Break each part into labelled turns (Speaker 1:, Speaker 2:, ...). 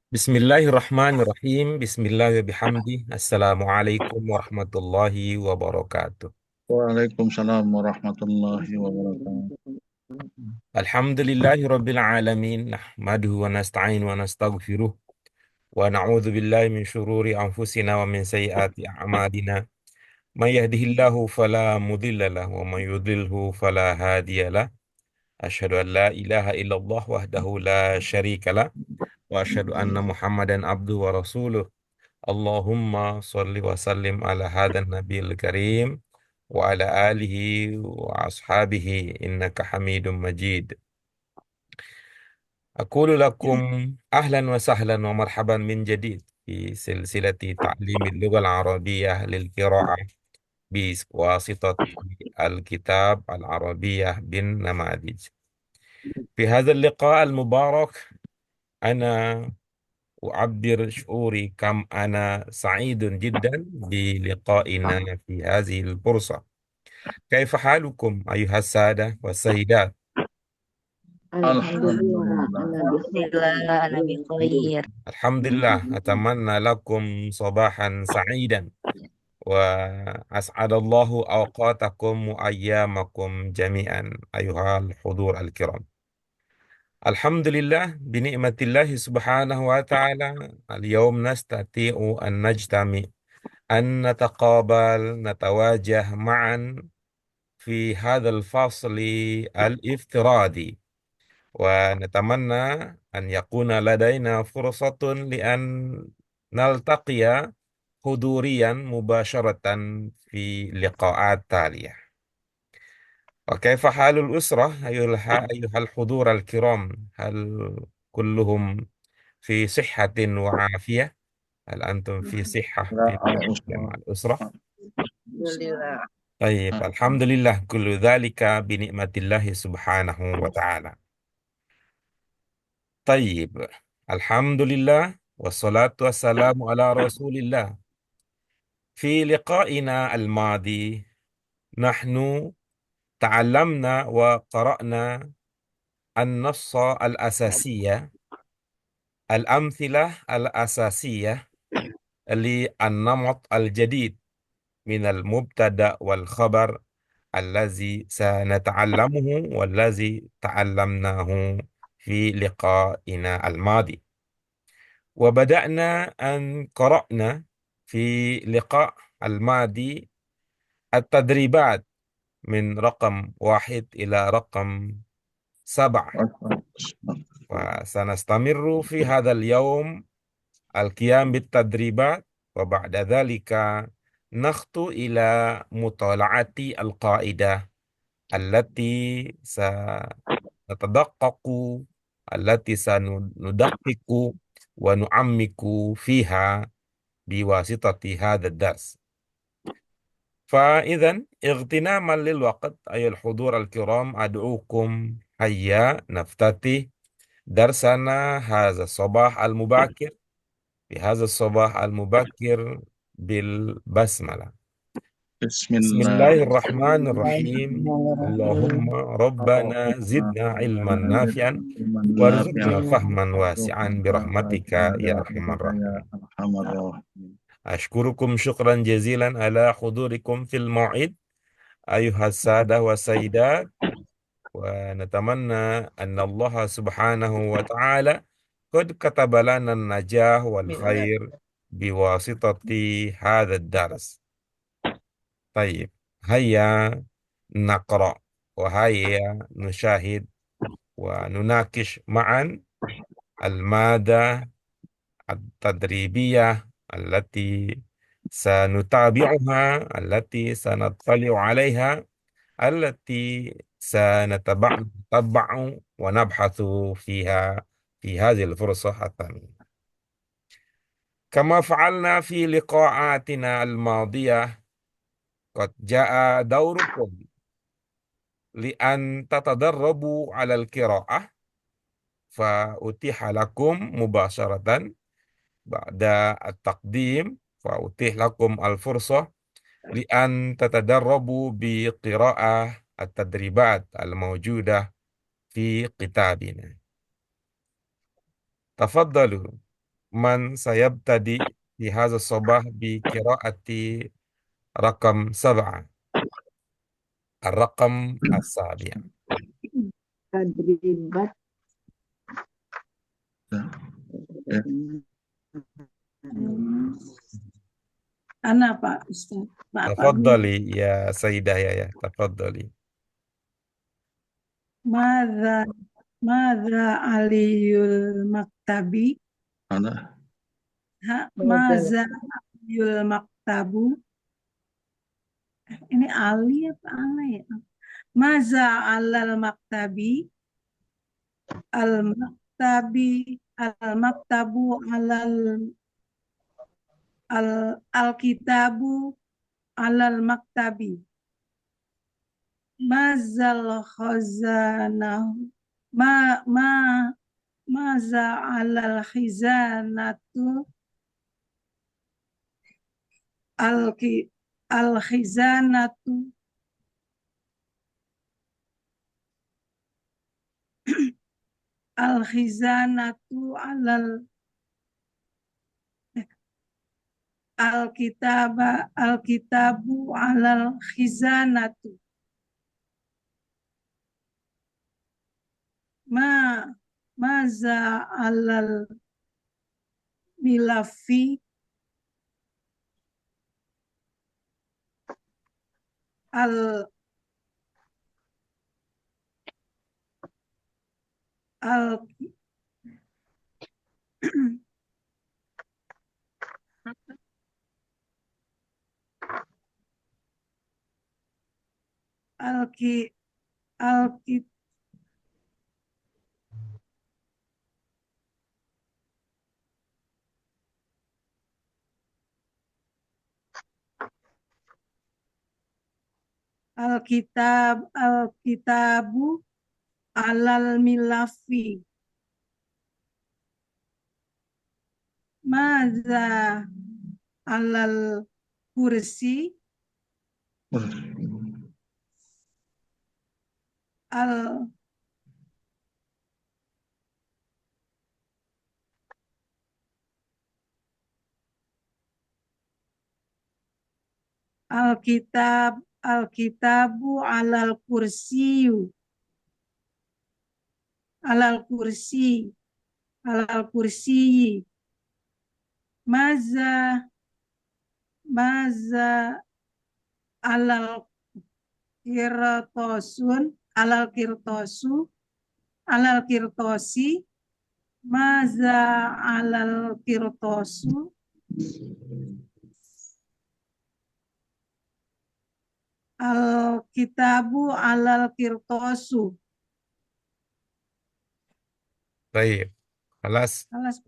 Speaker 1: Bismillahirrahmanirrahim. Bismillahirrahmanirrahim. Assalamualaikum warahmatullahi wabarakatuh.
Speaker 2: Waalaikumsalam warahmatullahi wabarakatuh.
Speaker 1: Alhamdulillahirabbil alamin. Nahmaduhu wa nasta'in wa nastaghfiruh wa na'udzu billahi min syururi anfusina wa min sayyiati a'malina. May yahdihillahu fala mudilla lahu wa may yudlilhu fala hadiya lahu. Asyhadu an la ilaha illallah wahdahu la syarika lah wa asyhadu anna Muhammadan abduhu wa rasuluh. Allahumma sholli wa sallim ala hadan nabiyil karim wa ala alihi wa ashabihi innaka hamidum majid. Aqulu lakum ahlan wa sahlan wa marhaban min jadid fi silsilati ta'limil lughal arabiyyah lil qira'ah bi wasitati al-kitab al-arabiyyah bin namadij. Fi hadzal liqa' al-mubarak ana أعبر شعوري كم أنا سعيد جدا بلقائنا في هذه الفرصة. كيف حالكم أيها السادة والسيدات؟
Speaker 3: Alhamdulillah,
Speaker 2: Alhamdulillah.
Speaker 3: ana bikhair, ana bikhair.
Speaker 1: الحمد لله. أتمنى لكم صباحا سعيدا وأسعد الله أوقاتكم وأيامكم جميعا أيها الحضور الكرام. الحمد لله بنعمة الله سبحانه وتعالى اليوم نستطيع أن نجتمع، أن نتقابل، نتواجه معا في هذا الفصل الافتراضي، ونتمنى أن يكون لدينا فرصة لأن نلتقي حضوريا مباشرة في لقاءات تالية. وكيف حال الأسرة أيها الحضور الكرام؟ هل كلهم في صحة وعافية؟ هل أنتم في صحة
Speaker 2: Ya,
Speaker 1: في مع
Speaker 2: Al-Usra.
Speaker 1: الأسرة؟
Speaker 3: Alhamdulillah.
Speaker 1: طيب الحمد لله كل ذلك بنعمة الله سبحانه وتعالى. طيب الحمد لله والصلاة والسلام على رسول الله. في لقائنا الماضي نحن تعلمنا وقرأنا النص الأساسية، الأمثلة الأساسية للنمط الجديد من المبتدأ والخبر الذي سنتعلمه والذي تعلمناه في لقائنا الماضي. وبدأنا أن قرأنا في لقاء الماضي التدريبات من رقم 1 إلى رقم 7، وسنستمر في هذا اليوم القيام بالتدريبات، وبعد ذلك نخطو إلى مطالعة القاعدة التي سنتدقق، التي سندقق ونعمق فيها بواسطة هذا الدرس. فإذا اغتناما للوقت أيها الحضور الكرام، أدعوكم هيا نفتتح درسنا هذا الصباح المبكر، في هذا الصباح المبكر بالبسملة. بسم الله الرحمن الرحيم. اللهم
Speaker 3: Bismillahirrahmanirrahim.
Speaker 1: ربنا زدنا علما نافعا وارزقنا فهما واسعا برحمتك يا أرحم الراحمين. أشكركم شكرا جزيلا على حضوركم في الموعد أيها السادة والسيدات، ونتمنى أن الله سبحانه وتعالى قد كتب لنا النجاح والخير بواسطة هذا الدرس. طيب هيا نقرأ وهيا نشاهد ونناقش معا المادة التدريبية التي سنتابعها، التي سنطلع عليها، التي سنتبع ونبحث فيها في هذه الفرصة الثانية. كما فعلنا في لقاءاتنا الماضية، قد جاء دوركم لأن تتدربوا على القراءة، فأتيح لكم مباشرة بعد التقديم، فأتيح لكم الفرصة لأن تتدربوا بقراءة التدريبات الموجودة في كتابنا. تفضلوا. من سيبتدئ في هذا الصباح بقراءة رقم 7، الرقم السابع.
Speaker 4: Tadribat.
Speaker 2: Ya.
Speaker 4: Ana Pak Ustaz. Pak Guru.
Speaker 1: تفضلي يا سيدة يا تفضلي.
Speaker 4: Mada aliyul maktabi.
Speaker 2: Mana?
Speaker 4: Maza aliyul maktabu. Ini ali apa ala ya? Maza alal maktabi. Al maktabu alal al-kitabu alal maktabi. Mazal khazanahu ma ma maza alal khizanatu al khizanatu al khizanatu alal al kitabu alal khizanatu maza alal milafi al al al ki al ki al kitabu alal milafi maza alal kursi al al kitabu alal kursi alal kursi maza maza alal kirtosun alal kirtosu alal kirtosi maza alal kirtosu al kitabu alal kirtosu.
Speaker 1: طيب خلاص.
Speaker 4: Alas,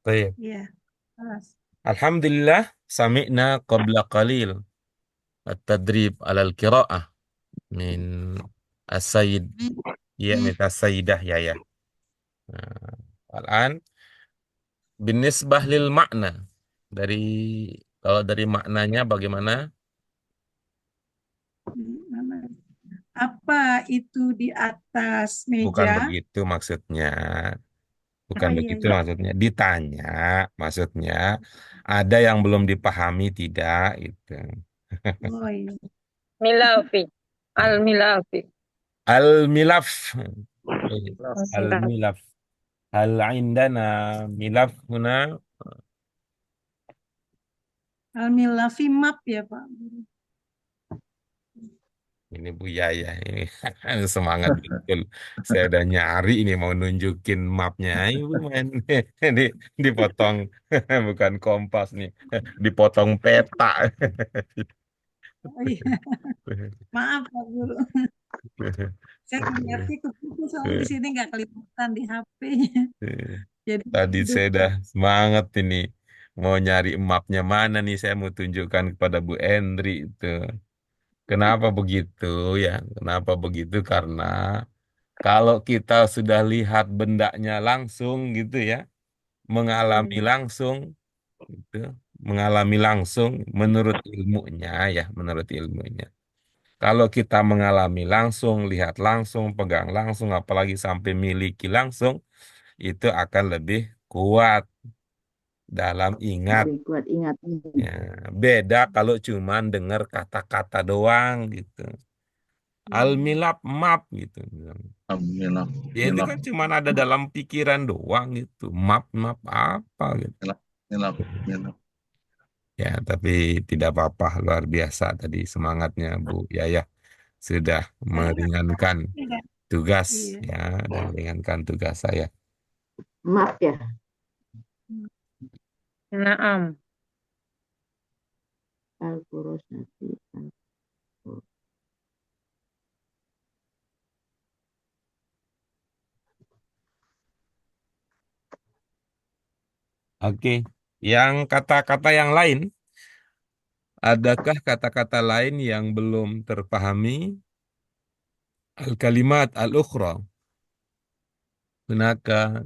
Speaker 1: طيب
Speaker 4: ya, alas.
Speaker 1: الحمد لله سمعنا قبل قليل التدريب على القراءة من السيد من السيدة يا. الآن بالنسبة للمعنى dari kalau dari maknanya bagaimana?
Speaker 4: Apa itu di atas
Speaker 1: Bukan
Speaker 4: meja?
Speaker 1: begitu maksudnya. Bukan
Speaker 4: Oh, iya,
Speaker 1: begitu
Speaker 4: iya.
Speaker 1: maksudnya. Ditanya maksudnya ada yang belum dipahami tidak itu.
Speaker 4: Oh, iya.
Speaker 3: Milafi. Al-milafi.
Speaker 1: Al-milaf.
Speaker 3: Milaf.
Speaker 1: Al-milaf. Hal indana milaf huna.
Speaker 4: Al-milafi map ya, Pak.
Speaker 1: Ini Bu Yaya ini semangat betul. Saya udah nyari ini mau nunjukin mapnya. Ibu main di dipotong bukan kompas nih, dipotong peta.
Speaker 4: Oh, iya. Maaf, Pak Guru. Saya ngeliatnya keputus soalnya di sini nggak kelihatan di HP-nya. Jadi
Speaker 1: Tadi
Speaker 4: hidup.
Speaker 1: saya udah semangat ini mau nyari mapnya mana nih, saya mau tunjukkan kepada Bu Endri itu. Kenapa begitu ya? Kenapa begitu? Karena kalau kita sudah lihat bendanya langsung gitu ya, mengalami langsung gitu, mengalami langsung menurut ilmunya ya, menurut ilmunya. Kalau kita mengalami langsung, lihat langsung, pegang langsung, apalagi sampai miliki langsung, itu akan lebih kuat. dalam ingat.
Speaker 5: Lebih kuat ingatnya.
Speaker 1: Ya, beda kalau cuman dengar kata-kata doang gitu. Al-milap map gitu.
Speaker 2: Milaf,
Speaker 1: Ya itu
Speaker 2: milaf,
Speaker 1: kan cuman ada dalam pikiran doang gitu. Map apa gitu.
Speaker 2: milaf, milaf, milaf.
Speaker 1: Ya, tapi tidak apa-apa, luar biasa tadi semangatnya Bu Yayah sudah
Speaker 4: Saya
Speaker 1: meringankan
Speaker 4: tidak.
Speaker 1: tugas
Speaker 4: Iya.
Speaker 1: ya dan meringankan tugas saya.
Speaker 5: Maaf ya.
Speaker 3: Naam.
Speaker 5: Al-Qur'an nanti.
Speaker 1: Oke, yang kata-kata yang lain, adakah kata-kata lain yang belum terpahami? Al-kalimat al-ukhra. Hunaka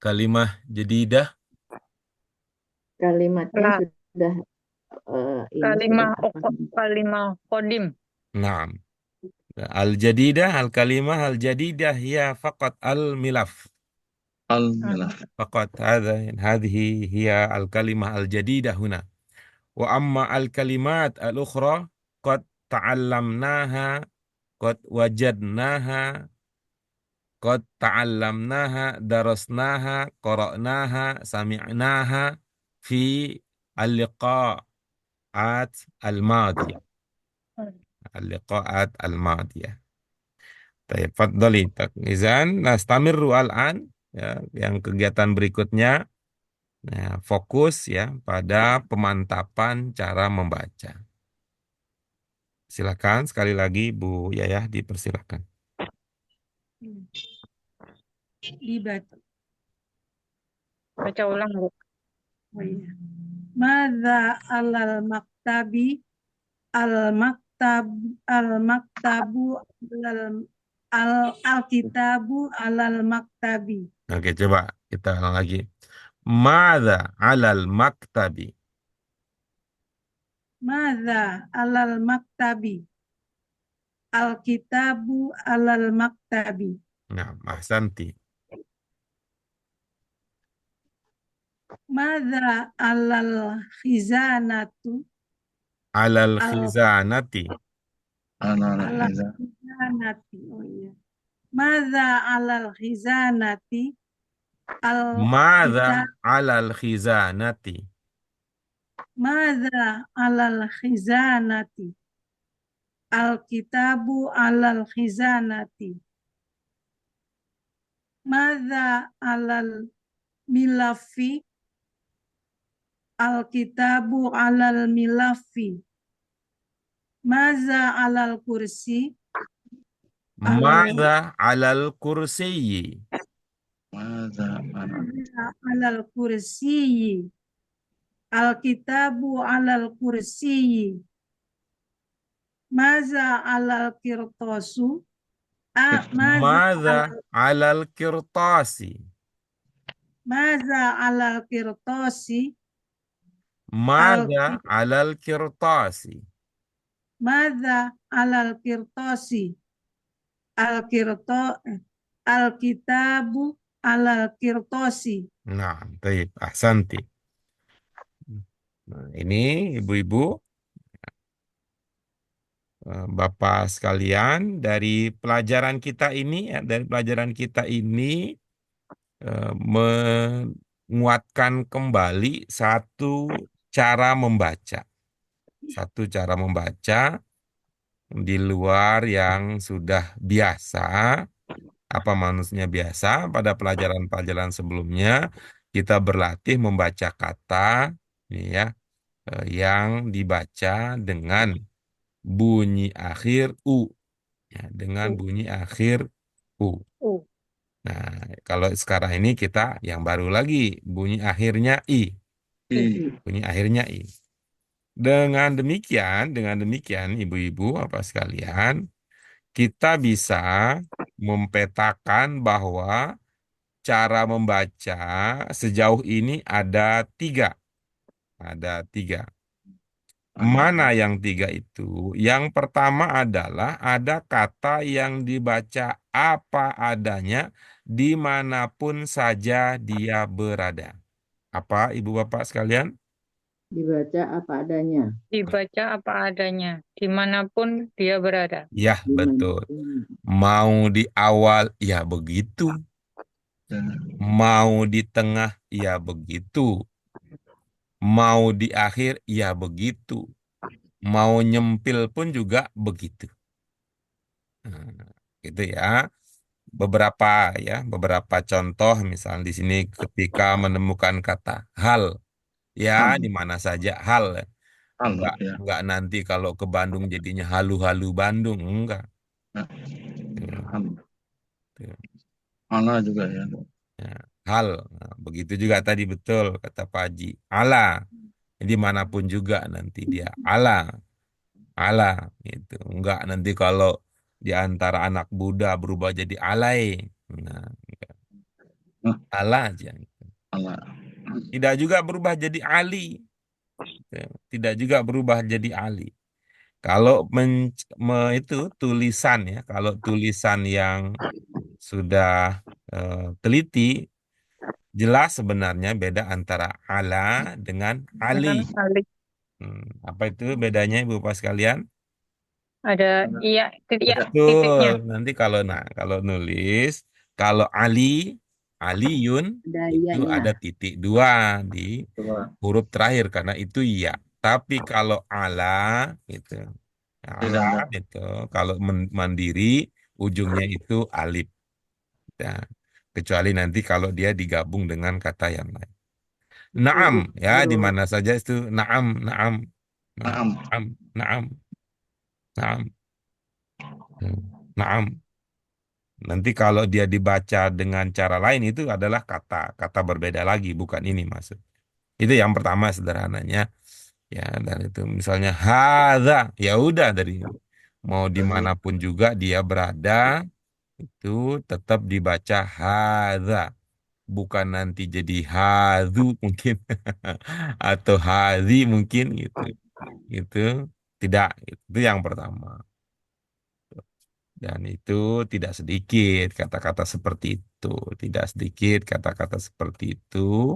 Speaker 1: kalimah jadidah.
Speaker 5: Kalimatnya
Speaker 3: Lah,
Speaker 5: sudah ini sudah apa?
Speaker 3: kalimah kodim.
Speaker 1: Naam. Al-jadidah, al-kalimah al-jadidah hiya faqat al-milaf.
Speaker 2: Al-milaf.
Speaker 1: فقط هذه هي الكلمة الجديدة هنا. وأما الكلمات الأخرى قد تعلمناها قد وجدناها قد تعلمناها درسناها قرأناها سمعناها في اللقاءات الماضية اللقاءات الماضية. طيب تفضلي. إذن نستمر الآن ya, yang kegiatan berikutnya. Nah, fokus ya pada pemantapan cara membaca. Silakan sekali lagi Bu Yayah dipersilakan.
Speaker 4: Dibaca.
Speaker 3: Baca ulang, Bu.
Speaker 4: Oh iya. Madza alal maktabi al-maktabu al-kitabu alal maktabi.
Speaker 1: Oke, coba kita ulang lagi. Madza alal maktabi.
Speaker 4: Madza alal maktabi al-kitabu alal maktabi.
Speaker 1: Nah, ahsanti.
Speaker 4: Madza alal khizanatu
Speaker 1: Alal khizanati.
Speaker 2: Alal
Speaker 4: alal
Speaker 2: khizan.
Speaker 4: khizanati. Oh iya. Madza alal khizanati
Speaker 1: Madza
Speaker 4: al-kitab.
Speaker 1: alal khizanati.
Speaker 4: Madza alal khizanati al-kitabu alal khizanati. Madza alal milafi al-kitabu alal milafi. Madza alal kursi
Speaker 1: Madza alal kursiyyi.
Speaker 2: Mada alal
Speaker 4: alal kursi. Al-kitabu alal kursi. Madza alal kirtasu.
Speaker 1: Madza alal kirtasi.
Speaker 4: Madza alal kirtasi.
Speaker 1: Madza alal kirtasi.
Speaker 4: Madza alal kirtasi. Al-kitabu alal kirtasi.
Speaker 1: Nah, baik, ahsanti. Nah, ini ibu-ibu, bapak sekalian, dari pelajaran kita ini, menguatkan kembali satu cara membaca. Satu cara membaca di luar yang sudah biasa, apa manusia biasa pada pelajaran-pelajaran sebelumnya, kita berlatih membaca kata ya, yang dibaca dengan bunyi akhir U. Ya, dengan bunyi akhir U. Nah, kalau sekarang ini kita yang baru lagi, bunyi akhirnya I.
Speaker 2: i.
Speaker 1: Bunyi akhirnya I. Dengan demikian, ibu-ibu apa sekalian, kita bisa mempetakan bahwa cara membaca sejauh ini ada tiga. Ada tiga. Mana yang tiga itu? Yang pertama adalah ada kata yang dibaca apa adanya dimanapun saja dia berada. Apa ibu bapak sekalian?
Speaker 5: Dibaca apa adanya.
Speaker 3: Dibaca apa adanya, dimanapun dia berada.
Speaker 1: Ya, betul.
Speaker 5: Dimanapun.
Speaker 1: Mau di awal, ya begitu.
Speaker 2: Ya.
Speaker 1: Mau di tengah, ya begitu. Mau di akhir, ya begitu. Mau nyempil pun juga begitu. Nah, gitu ya. Beberapa beberapa contoh misal di sini ketika menemukan kata hal, ya
Speaker 2: Hal.
Speaker 1: di mana saja hal.
Speaker 2: Hal.
Speaker 1: Enggak,
Speaker 2: Ya.
Speaker 1: enggak nanti kalau ke Bandung jadinya halu-halu Bandung, enggak.
Speaker 2: Ya.
Speaker 1: Tuh,
Speaker 2: Hal.
Speaker 1: tuh.
Speaker 2: Ala juga ya.
Speaker 1: Ya, hal. Nah, begitu juga tadi betul kata Pak Haji. Allah. Dimanapun juga nanti dia Allah. Allah gitu. Enggak nanti kalau di antara anak Buddha berubah jadi alay. Nah, enggak.
Speaker 2: Nah,
Speaker 1: Allah aja.
Speaker 2: ala.
Speaker 1: Tidak juga berubah jadi Ali. Ya, tidak juga berubah jadi Ali. Kalau itu tulisan ya, kalau tulisan yang sudah teliti, jelas sebenarnya beda antara ala dengan Ali.
Speaker 3: Dengan alik
Speaker 1: Apa itu bedanya Ibu Bapak sekalian?
Speaker 3: ada iya
Speaker 2: Ada.
Speaker 1: Betul.
Speaker 3: titiknya.
Speaker 1: Nanti kalau nulis, kalau Ali, Aliyun
Speaker 5: Ada
Speaker 1: itu
Speaker 5: ianya.
Speaker 1: ada titik dua di
Speaker 2: Coba.
Speaker 1: huruf terakhir karena itu iya. Tapi kalau ala itu ala
Speaker 2: Tidak ada.
Speaker 1: itu kalau mandiri ujungnya itu alif. Ya. Kecuali nanti kalau dia digabung dengan kata yang lain. Naam ya di
Speaker 5: Huruf
Speaker 1: mana saja itu naam naam
Speaker 2: Naam.
Speaker 1: naam naam naam naam. Nanti kalau dia dibaca dengan cara lain itu adalah kata berbeda lagi, bukan ini maksud. Itu yang pertama sederhananya, ya. Dan itu misalnya hadza, ya udah dari mau dimanapun juga dia berada itu tetap dibaca hadza, bukan nanti jadi hadzu mungkin atau hadzi mungkin gitu. Itu tidak, itu yang pertama. Dan itu tidak sedikit kata-kata seperti itu. Tidak sedikit kata-kata seperti itu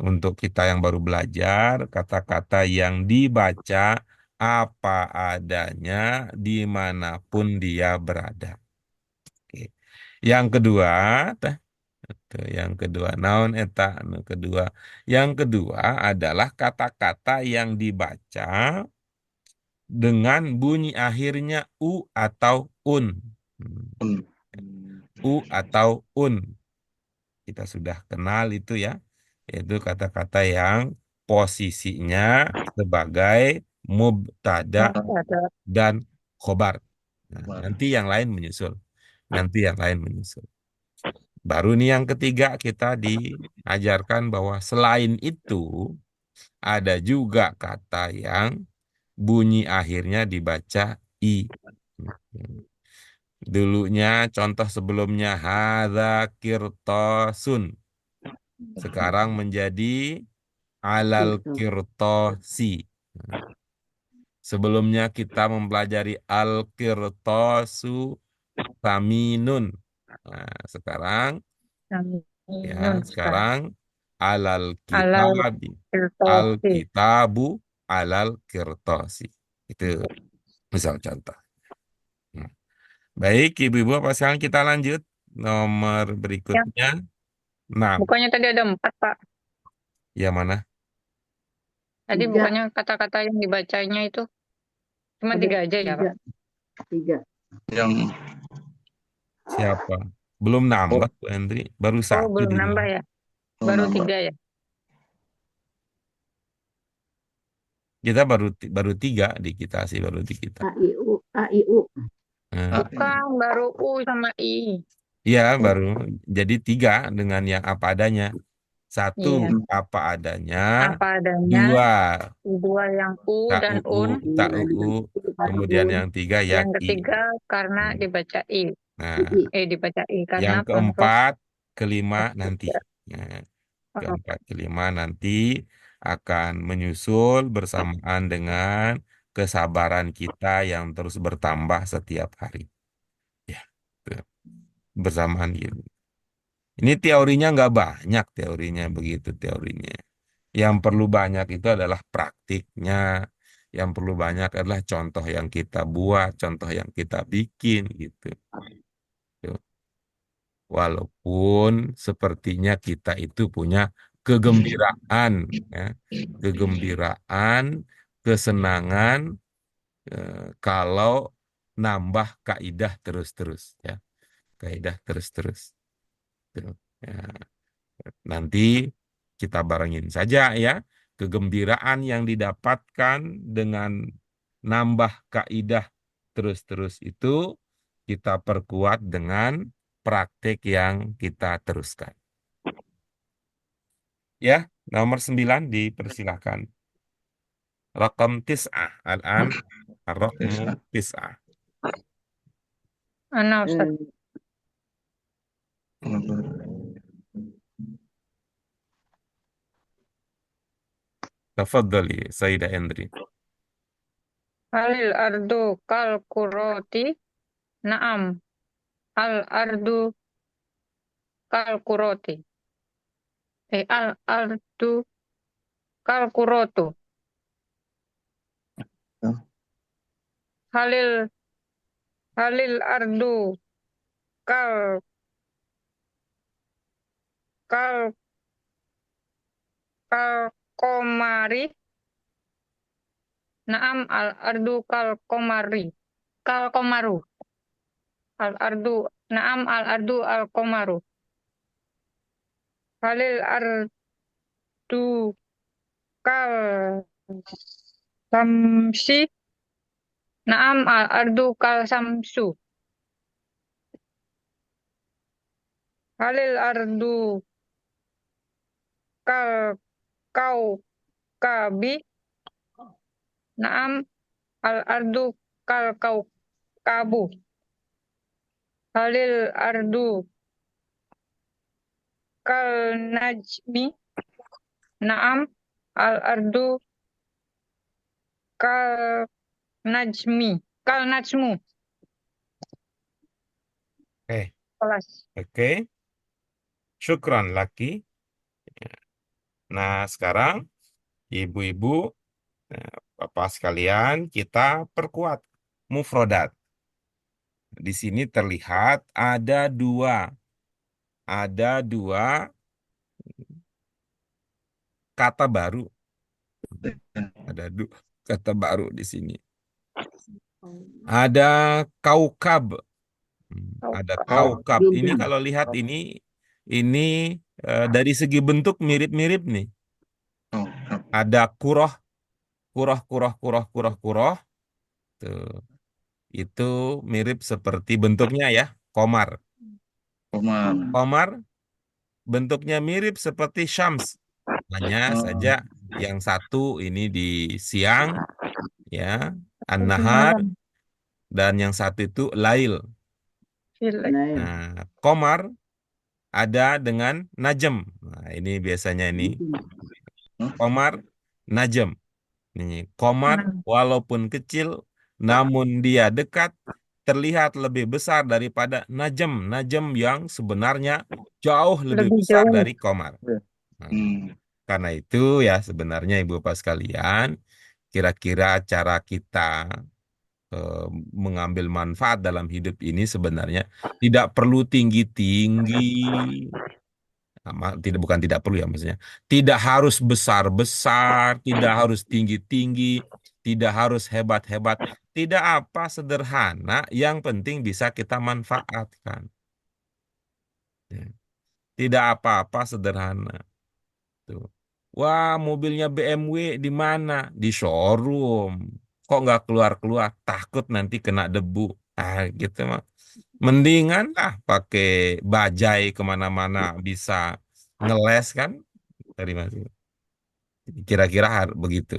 Speaker 1: untuk kita yang baru belajar, kata-kata yang dibaca apa adanya dimanapun dia berada. Oke. Yang kedua, teh, yang kedua, naon eta, anu kedua. Yang kedua adalah kata-kata yang dibaca dengan bunyi akhirnya u atau un.
Speaker 2: Un.
Speaker 1: U atau un. Kita sudah kenal itu ya. Yaitu kata-kata yang posisinya sebagai mubtada
Speaker 3: Ada
Speaker 1: dan khobar. Nah,
Speaker 2: Coba.
Speaker 1: nanti yang lain menyusul. Nanti yang lain menyusul. Baru nih yang ketiga kita diajarkan bahwa selain itu ada juga kata yang bunyi akhirnya dibaca i. Dulunya contoh sebelumnya hadza kirtosun. Sekarang menjadi alal
Speaker 5: Kirtos.
Speaker 1: kirtosi. Sebelumnya kita mempelajari al kirtosu saminun. Nah, sekarang
Speaker 3: minun sekarang.
Speaker 1: sekarang alal
Speaker 3: Alal
Speaker 1: kitabi al
Speaker 3: filtosi.
Speaker 1: kitabu alal kirtosi. Itu misal contoh. Hmm. Baik, ibu-ibu, apa sekarang kita lanjut nomor
Speaker 3: Ya,
Speaker 1: berikutnya. Nah,
Speaker 3: bukannya tadi ada 4, Pak.
Speaker 1: yang mana?
Speaker 3: Tadi
Speaker 5: 3.
Speaker 3: bukannya kata-kata yang dibacanya itu cuma
Speaker 5: Ada
Speaker 3: 3 aja ya, Pak?
Speaker 5: 3.
Speaker 2: Yang
Speaker 1: Siapa? Belum nambah, Bu Hendri. Baru
Speaker 3: Oh,
Speaker 1: satu
Speaker 3: belum
Speaker 1: di
Speaker 3: nambah
Speaker 1: luar.
Speaker 3: ya? Baru
Speaker 2: nambah.
Speaker 3: 3 ya?
Speaker 1: Kita baru tiga di kita sih, baru di kita.
Speaker 5: AIU.
Speaker 1: Nah,
Speaker 3: Bukan, baru U sama I.
Speaker 1: iya, baru. Jadi tiga dengan yang apa adanya. Satu,
Speaker 3: Iya,
Speaker 1: apa adanya.
Speaker 3: apa adanya.
Speaker 1: Dua,
Speaker 3: Dua yang U
Speaker 1: tak
Speaker 3: dan
Speaker 1: uu,
Speaker 3: un.
Speaker 1: tak uu. Kemudian yang tiga
Speaker 3: Yang
Speaker 1: yaki.
Speaker 3: ketiga karena
Speaker 1: Hmm.
Speaker 3: dibaca I.
Speaker 1: Nah,
Speaker 3: Dibaca I karena
Speaker 1: yang
Speaker 3: penghuruf
Speaker 1: keempat, kelima nanti.
Speaker 3: ketiga.
Speaker 1: Nah,
Speaker 3: Oh,
Speaker 1: keempat, kelima nanti akan menyusul bersamaan dengan kesabaran kita yang terus bertambah setiap hari. Ya, tuh, bersamaan gitu. Ini teorinya nggak banyak, teorinya begitu teorinya. Yang perlu banyak itu adalah praktiknya. Yang perlu banyak adalah contoh yang kita buat, contoh yang kita bikin gitu. Tuh. Walaupun sepertinya kita itu punya kegembiraan, ya, kegembiraan, kesenangan kalau nambah kaidah terus-terus, ya, kaidah terus-terus. Tuh. Ya, nanti kita barengin saja ya kegembiraan yang didapatkan dengan nambah kaidah terus-terus itu kita perkuat dengan praktek yang kita teruskan. Ya, nomor 9 dipersilahkan. Rakam tis'ah. Al-an ar-rakmu tis'ah.
Speaker 3: Ana Ustaz.
Speaker 1: Tafadhali Sayyidah Endri.
Speaker 3: Halil ardu kal kuroti. Naam. Al ardu kal kuroti. Al ardu kal kurotu. Halil Halil ardu kal kal kal komari. Naam al ardu kal komari. Kal komaru. Al ardu. Naam al ardu al komaru. Halil ardu kal samsi. Naam al ardu kal samsu. Halil ardu kal kau kabi. Naam al ardu kal kau kabu. Halil ardu kal najmi. Naam al ardu kal najmi. Kal najmu. Kelas.
Speaker 1: Oke. Syukran laki. Nah, sekarang ibu-ibu, bapak sekalian, kita perkuat mufrodat. Di sini terlihat ada dua kata baru. Ada dua kata baru di sini. Ada kaukab. Ada kaukab. Ini kalau lihat ini dari segi bentuk mirip-mirip nih. Ada kuroh. Tuh. Itu mirip seperti bentuknya ya, komar. Komar bentuknya mirip seperti syams. Hanya saja yang satu ini di siang, ya, an-nahar, dan yang satu itu lail. Nah, komar ada dengan najem. Nah, ini biasanya ini komar, najem. Ini komar walaupun kecil, namun dia dekat, terlihat lebih besar daripada najem. Najem yang sebenarnya jauh lebih besar
Speaker 3: jauh.
Speaker 1: dari komar. Nah, karena itu ya sebenarnya ibu bapak sekalian, kira-kira cara kita mengambil manfaat dalam hidup ini sebenarnya tidak perlu tinggi-tinggi. Bukan tidak perlu ya, maksudnya tidak harus besar-besar, tidak harus tinggi-tinggi, tidak harus hebat-hebat, tidak apa, sederhana, yang penting bisa kita manfaatkan. Ya. Tidak apa-apa, sederhana. Tuh. Wah, mobilnya BMW di mana? Di showroom. Kok nggak keluar-keluar? Takut nanti kena debu. Gitu mah. Mendingan lah pakai bajai kemana-mana, bisa ngeles kan? Dari mana? Kira-kira begitu.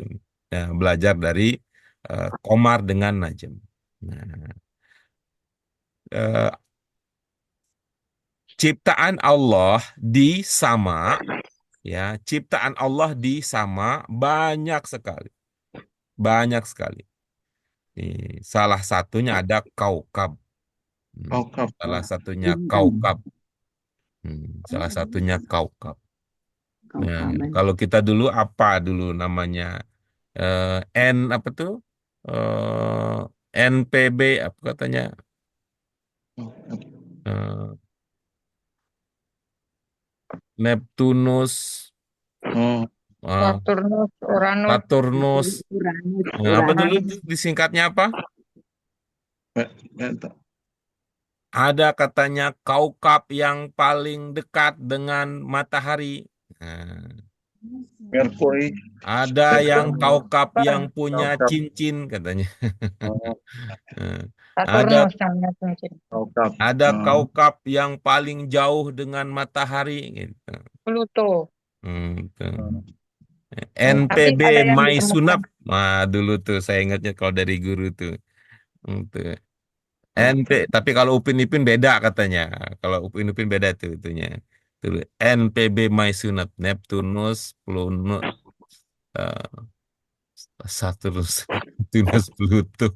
Speaker 1: Nah, belajar dari Komar dengan Najem. Nah, ciptaan Allah di sama, ya, ciptaan Allah di sama banyak sekali. Banyak sekali. Salah satunya ada kaukab. Salah satunya kaukab. Salah satunya kaukab. Nah,
Speaker 5: Kaukaban.
Speaker 1: kalau kita dulu apa dulu namanya? N apa tuh? NPB apa katanya? Eh, Neptunus,
Speaker 2: Oh,
Speaker 1: eh,
Speaker 3: Saturnus, Uranus,
Speaker 1: Saturnus.
Speaker 5: Uranus,
Speaker 1: Apa dulu
Speaker 5: Uranus.
Speaker 1: tuh disingkatnya apa?
Speaker 2: Mercury,
Speaker 1: Ada katanya kaukab yang paling dekat dengan matahari. Nah, ada yang
Speaker 2: Neptunus,
Speaker 1: kaukab yang punya
Speaker 2: Kaukab,
Speaker 1: cincin katanya.
Speaker 2: oh,
Speaker 1: Nah, ada
Speaker 3: Saturnus namanya cincin.
Speaker 2: Kaukab,
Speaker 1: ada kaukab yang paling jauh dengan matahari gitu.
Speaker 3: Pluto.
Speaker 1: Gitu.
Speaker 3: Tapi
Speaker 1: NPB
Speaker 3: ada yang
Speaker 1: Maisunap.
Speaker 3: ditemukan.
Speaker 1: Nah, dulu tuh saya ingatnya kalau dari guru tuh. Tuh. Tapi kalau Upin Ipin beda katanya. Kalau Upin Ipin beda tuh itunya. Tuh, NPB Maisunat, Neptunus, Pluto, eh, Saturnus, Neptunus, Pluto.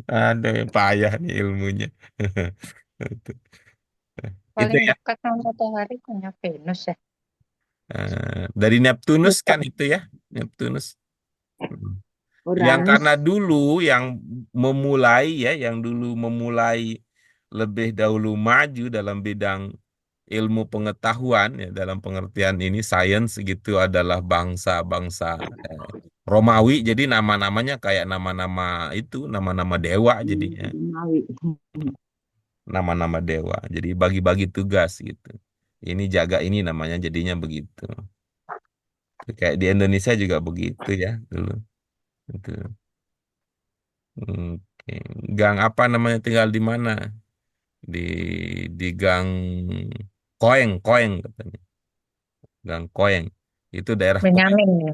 Speaker 1: Ada yang payah nih ilmunya. Itu, itu
Speaker 3: Paling
Speaker 1: ya.
Speaker 3: dekat sama matahari punya Venus ya.
Speaker 1: Dari Neptunus
Speaker 5: Besok
Speaker 1: kan itu ya, Neptunus. Yang
Speaker 5: Uranus.
Speaker 1: karena dulu yang memulai ya, yang dulu memulai lebih dahulu maju dalam bidang ilmu pengetahuan ya dalam pengertian ini sains gitu adalah bangsa-bangsa eh, Romawi. Jadi nama-namanya kayak nama-nama itu, nama-nama dewa jadinya,
Speaker 5: Romawi.
Speaker 1: nama-nama dewa. Jadi bagi-bagi tugas gitu. Ini jaga ini namanya jadinya begitu. Kayak di Indonesia juga begitu ya dulu. Itu. Oke. Gang apa namanya tinggal di mana? Di Gang Koeng, Koeng katanya. Gang Koeng. Itu daerah Koeng.
Speaker 3: Benyamin ya.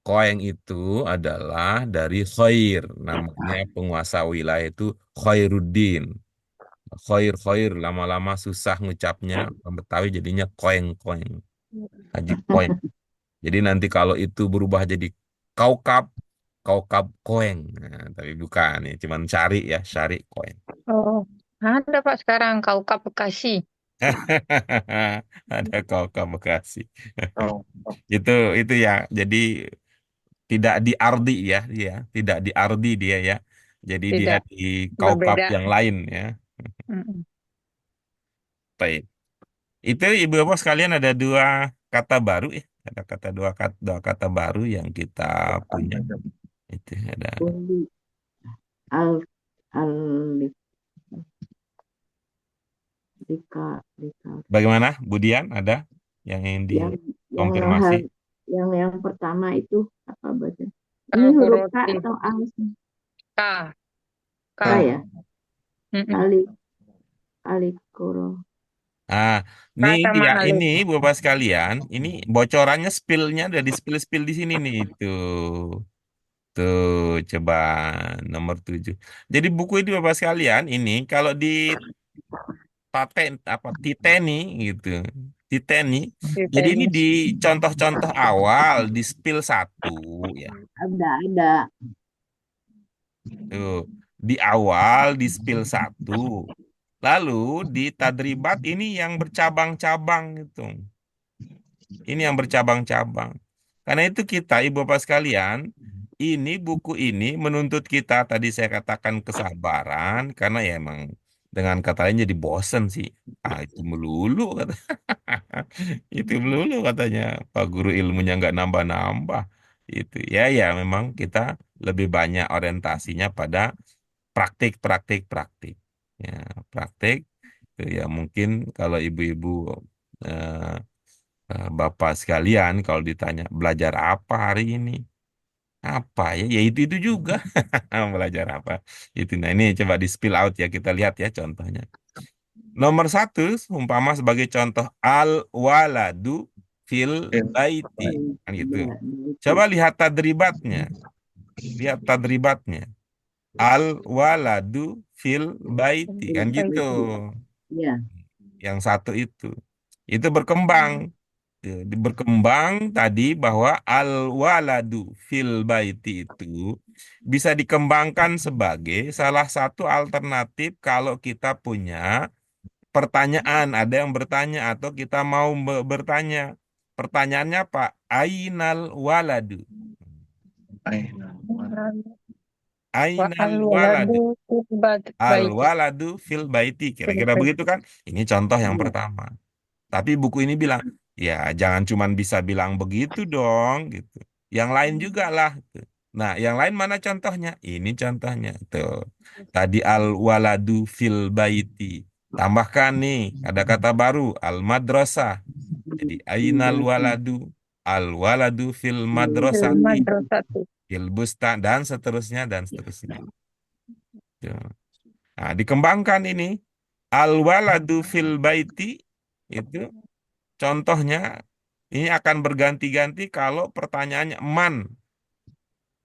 Speaker 1: Koeng itu adalah dari Khair. Namanya penguasa wilayah itu Khairuddin. Khair, Khair. Lama-lama susah ngucapnya. Orang Betawi jadinya Koeng, Koeng. Haji Koeng. Jadi nanti kalau itu berubah jadi Kaukab, Kaukab Koeng. Nah, tapi bukan. Ya. Cuman syari ya, syari Koeng.
Speaker 3: Oh, ada Pak sekarang Kaukab Bekasi.
Speaker 1: Ada Kaukab Bekasi.
Speaker 2: Kaukab.
Speaker 1: Itu ya. Jadi tidak diardi ya, dia tidak diardi dia ya. Jadi dia
Speaker 3: Tidak,
Speaker 1: di kaukab
Speaker 3: berbeda.
Speaker 1: yang lain ya.
Speaker 3: Mm-mm.
Speaker 1: Baik. Itu ibu bapak sekalian ada dua kata baru ya. Ada dua kata baru yang kita punya. Itu ada.
Speaker 5: Undi. Al Al Lika Lika.
Speaker 1: Bagaimana, Budian? Ada yang ingin
Speaker 5: Yang
Speaker 1: dikonfirmasi?
Speaker 5: yang pertama itu apa baca? Ini
Speaker 3: Kalau
Speaker 5: huruf K
Speaker 3: roti
Speaker 5: atau A sih?
Speaker 3: K, K.
Speaker 5: K ya?
Speaker 3: Mm-mm.
Speaker 5: Ali Alikoro.
Speaker 1: Ah,
Speaker 3: K sama
Speaker 1: ya
Speaker 3: alif.
Speaker 1: ini bapak sekalian, ini bocorannya spillnya udah di spill di sini nih tuh coba nomor 7. Jadi buku ini bapak sekalian ini kalau di titeni gitu, titeni.
Speaker 3: Di
Speaker 1: Jadi ini
Speaker 3: tenis.
Speaker 1: di contoh-contoh awal di spill 1 ya.
Speaker 5: Ada.
Speaker 1: Tuh di awal di spill 1. Lalu di tadribat ini yang bercabang-cabang gitu. Ini yang bercabang-cabang. Karena itu kita, ibu bapak sekalian, ini buku ini menuntut kita, tadi saya katakan kesabaran, karena ya emang dengan kata lain jadi bosen sih. Ah itu melulu kata. Itu melulu katanya. Pak Guru ilmunya nggak nambah-nambah. Itu ya memang kita lebih banyak orientasinya pada praktik. Ya, praktik itu ya mungkin kalau ibu-ibu eh, Bapak sekalian kalau ditanya belajar apa hari ini? Apa ya? Ya itu juga. Belajar apa? Itu. Nah ini coba di spill out ya kita lihat ya contohnya. Nomor 1 umpama sebagai contoh al waladu fil baiti kan gitu.
Speaker 5: Ya,
Speaker 1: Coba lihat tadribatnya. Lihat tadribatnya. Al waladu fil baiti kan gitu.
Speaker 5: ya.
Speaker 1: Yang satu itu. Itu berkembang. Berkembang tadi bahwa al-waladu fil baiti itu bisa dikembangkan sebagai salah satu alternatif kalau kita punya pertanyaan, ada yang bertanya atau kita mau bertanya. Pertanyaannya apa? Ainal waladu.
Speaker 2: Aina.
Speaker 3: Wa
Speaker 1: Ainal
Speaker 3: al
Speaker 1: waladu.
Speaker 3: waladu fil
Speaker 1: Al
Speaker 3: baiti.
Speaker 1: waladu fil baiti.
Speaker 3: Fil
Speaker 1: Kira-kira begitu
Speaker 3: baiti.
Speaker 1: kan? Ini contoh yang
Speaker 5: Iya.
Speaker 1: pertama. Tapi buku ini bilang, ya jangan cuman bisa bilang begitu dong, gitu. Yang lain juga lah. Gitu. Nah, yang lain mana contohnya? Ini contohnya. Tuh. Tadi al waladu fil baiti. Tambahkan nih, ada kata baru, al madrasah. Jadi ainal waladu, al waladu fil
Speaker 3: Fil
Speaker 1: madrasati,
Speaker 3: madrasati.
Speaker 1: fil bustan dan seterusnya dan seterusnya. Tuh. Nah, dikembangkan ini al waladu fil baiti itu contohnya ini akan berganti-ganti kalau pertanyaannya man.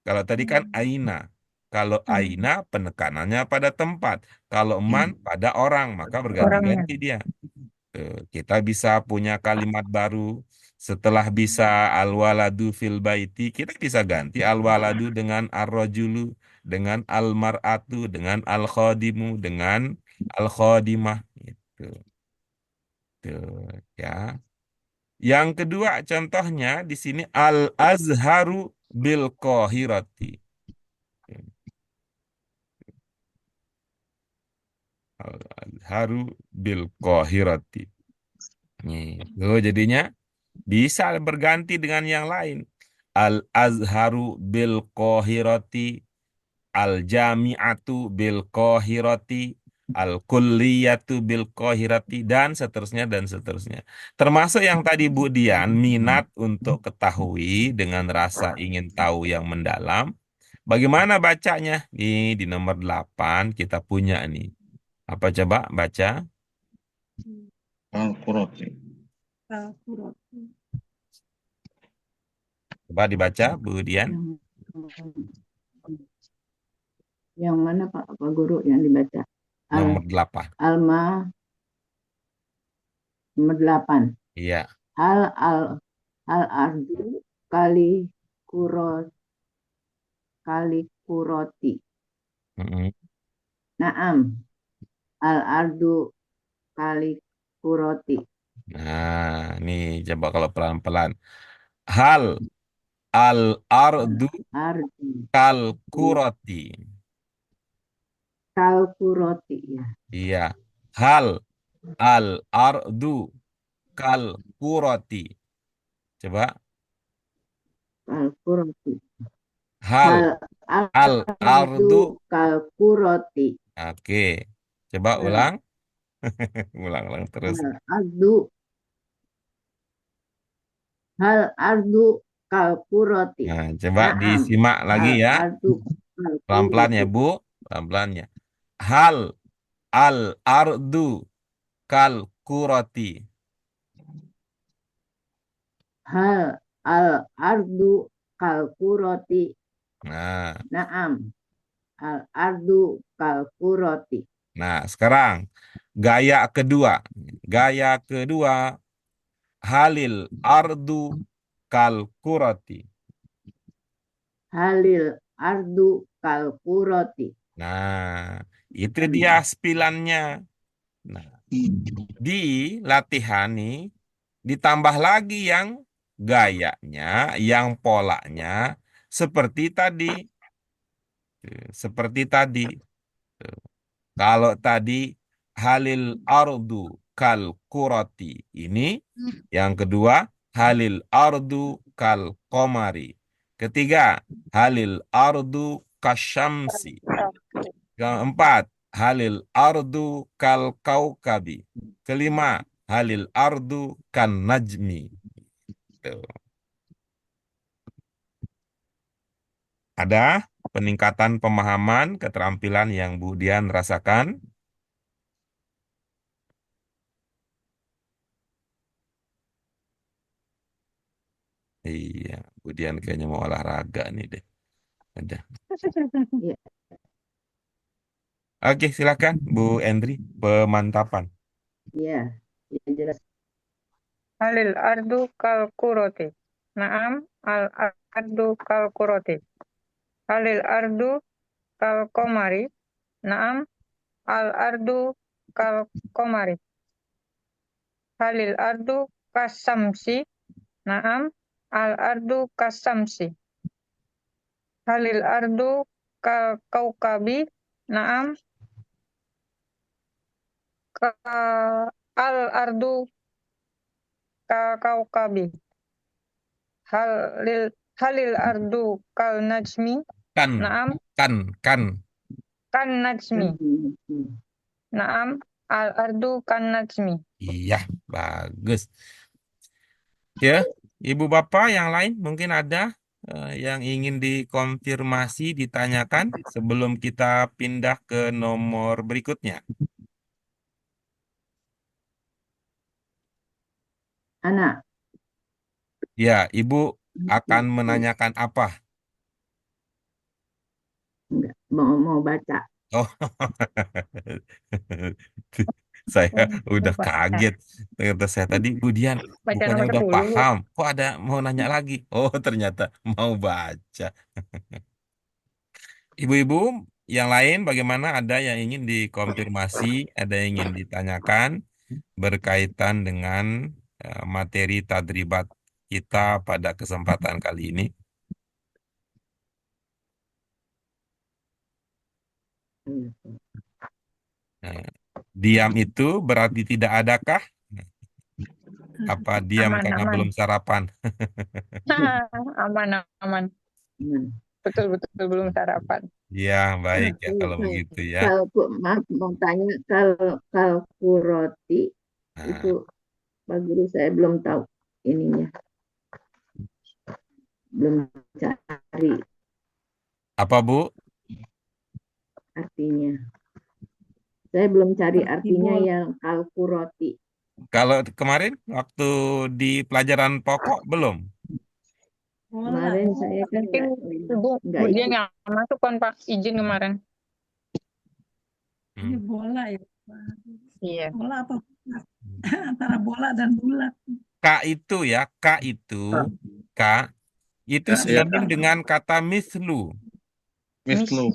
Speaker 1: Kalau tadi kan aina. Kalau aina penekanannya pada tempat. Kalau man pada orang, maka
Speaker 3: Orangnya.
Speaker 1: berganti-ganti dia. Tuh, kita bisa punya kalimat baru setelah bisa al-waladu fil baiti, kita bisa ganti al-waladu dengan ar-rajulu, dengan al-mar'atu, dengan al-khadimu, dengan al-khadimah. Gitu. Tuh, ya. Yang kedua contohnya di sini al-azharu bil qahirati. Al-azharu bil qahirati. Tuh, jadinya bisa berganti dengan yang lain. Al-azharu bil qahirati, al-jami'atu bil qahirati, al-kulliyatu bil qahirati, dan seterusnya dan seterusnya. Termasuk yang tadi Bu Dian, minat untuk ketahui dengan rasa ingin tahu yang mendalam. Bagaimana bacanya? Di nomor 8 kita punya nih. Apa coba baca?
Speaker 2: Al-Qurati.
Speaker 4: Al-Qurati.
Speaker 1: Coba dibaca Bu Dian.
Speaker 5: Yang mana Pak Guru yang dibaca?
Speaker 1: Nomor 8.
Speaker 5: Alma nomor 8.
Speaker 1: Iya.
Speaker 5: Al ardu kali kuroti.
Speaker 1: Mm-mm.
Speaker 5: Naam. Al ardu kali kuroti.
Speaker 1: Nah, ini coba kalau pelan-pelan. Hal al ardu
Speaker 5: Ardu
Speaker 1: kal kuroti.
Speaker 5: kal kuroti ya.
Speaker 1: Iya. Hal al ardu kal kuroti. Coba.
Speaker 5: Kal kuroti.
Speaker 1: Hal al ardu.
Speaker 5: Ardu kal kuroti.
Speaker 1: Oke. Coba ulang. Ulang-ulang terus.
Speaker 5: Hal ardu kal kuroti.
Speaker 1: Nah, coba
Speaker 5: Naam.
Speaker 1: disimak lagi
Speaker 5: Al
Speaker 1: ya.
Speaker 5: ardu kal
Speaker 1: Pelan-pelan ya,
Speaker 5: kuroti.
Speaker 1: Bu. Pelan-pelan ya. Hal al ardu kal kuroti.
Speaker 5: Hal al ardu kal kuroti.
Speaker 1: Nah,
Speaker 5: Naam. Al ardu kal kuroti.
Speaker 1: nah sekarang gaya kedua. Gaya kedua halil ardu kal kuroti.
Speaker 5: Halil ardu kal kuroti.
Speaker 1: Nah, itu dia spilannya. Nah, di latihan nih ditambah lagi yang gayanya, yang polanya seperti tadi. Seperti tadi. Kalau tadi halil ardu kal kurati ini, yang kedua halil ardu kal komari. Ketiga halil ardu kasyamsi. Keempat halil ardu kal kaukabi. Kelima halil ardu kan najmi. Tuh. Ada peningkatan pemahaman, keterampilan yang Bu Dian rasakan? Iya, Bu Dian kayaknya mau olahraga nih deh. Ada.
Speaker 5: Ya.
Speaker 1: Oke, silakan Bu Endri, pemantapan.
Speaker 5: Ya, ya jelas.
Speaker 3: Halil ardu kal kuroti. Naam al ardu kal kuroti. Halil ardu kal komari. Naam al ardu kal komari. Halil ardu kasamsi. Naam. Al ardu kasamsi. Halil ardu kal kaukabi. Naam. Ka al ardu ka kaukabi. Halil ardu kal najmi.
Speaker 1: Kan,
Speaker 3: Naam.
Speaker 1: kan.
Speaker 3: Kan najmi. Naam. Al ardu kan najmi.
Speaker 1: Iya, bagus. Ya, Ibu Bapak yang lain mungkin ada yang ingin dikonfirmasi, ditanyakan sebelum kita pindah ke nomor berikutnya.
Speaker 5: Anak,
Speaker 1: Ya, Ibu akan menanyakan apa?
Speaker 5: enggak mau baca.
Speaker 1: Oh, saya udah
Speaker 3: Baca.
Speaker 1: kaget. Ternyata saya tadi, Bu Dian,
Speaker 3: Baca
Speaker 1: bukannya
Speaker 3: nomor
Speaker 1: udah
Speaker 3: 10.
Speaker 1: paham. Kok ada mau nanya lagi? Oh, ternyata mau baca. Ibu-ibu yang lain bagaimana? Ada yang ingin dikonfirmasi, ada yang ingin ditanyakan berkaitan dengan materi tadribat kita pada kesempatan kali ini. Nah, diam itu berarti tidak adakah? Apa diam
Speaker 3: Aman,
Speaker 1: karena
Speaker 3: aman.
Speaker 1: belum sarapan?
Speaker 3: Aman, aman. Betul belum sarapan.
Speaker 1: Ya, baik ya
Speaker 5: Kalau
Speaker 1: kalau begitu ya.
Speaker 5: maaf mau tanya, kalau roti
Speaker 1: Nah,
Speaker 5: itu Pak Guru saya belum tahu ininya, belum cari
Speaker 1: apa Bu?
Speaker 5: artinya. Saya belum cari
Speaker 4: Seperti
Speaker 5: artinya
Speaker 4: bola.
Speaker 5: yang kalku roti.
Speaker 1: Kalau kemarin waktu di pelajaran pokok belum?
Speaker 4: Bola.
Speaker 5: Kemarin saya kan
Speaker 3: Mungkin Ibu
Speaker 5: nggak
Speaker 3: Dian
Speaker 5: ikut.
Speaker 3: yang masuk kan Pak, izin kemarin.
Speaker 4: Ini bola ya.
Speaker 3: Iya.
Speaker 4: Bola apa? Antara bola dan bulat.
Speaker 1: K itu ya, K itu
Speaker 2: Ya,
Speaker 1: sinonim
Speaker 2: ya.
Speaker 1: dengan kata mislu.
Speaker 2: Mislu.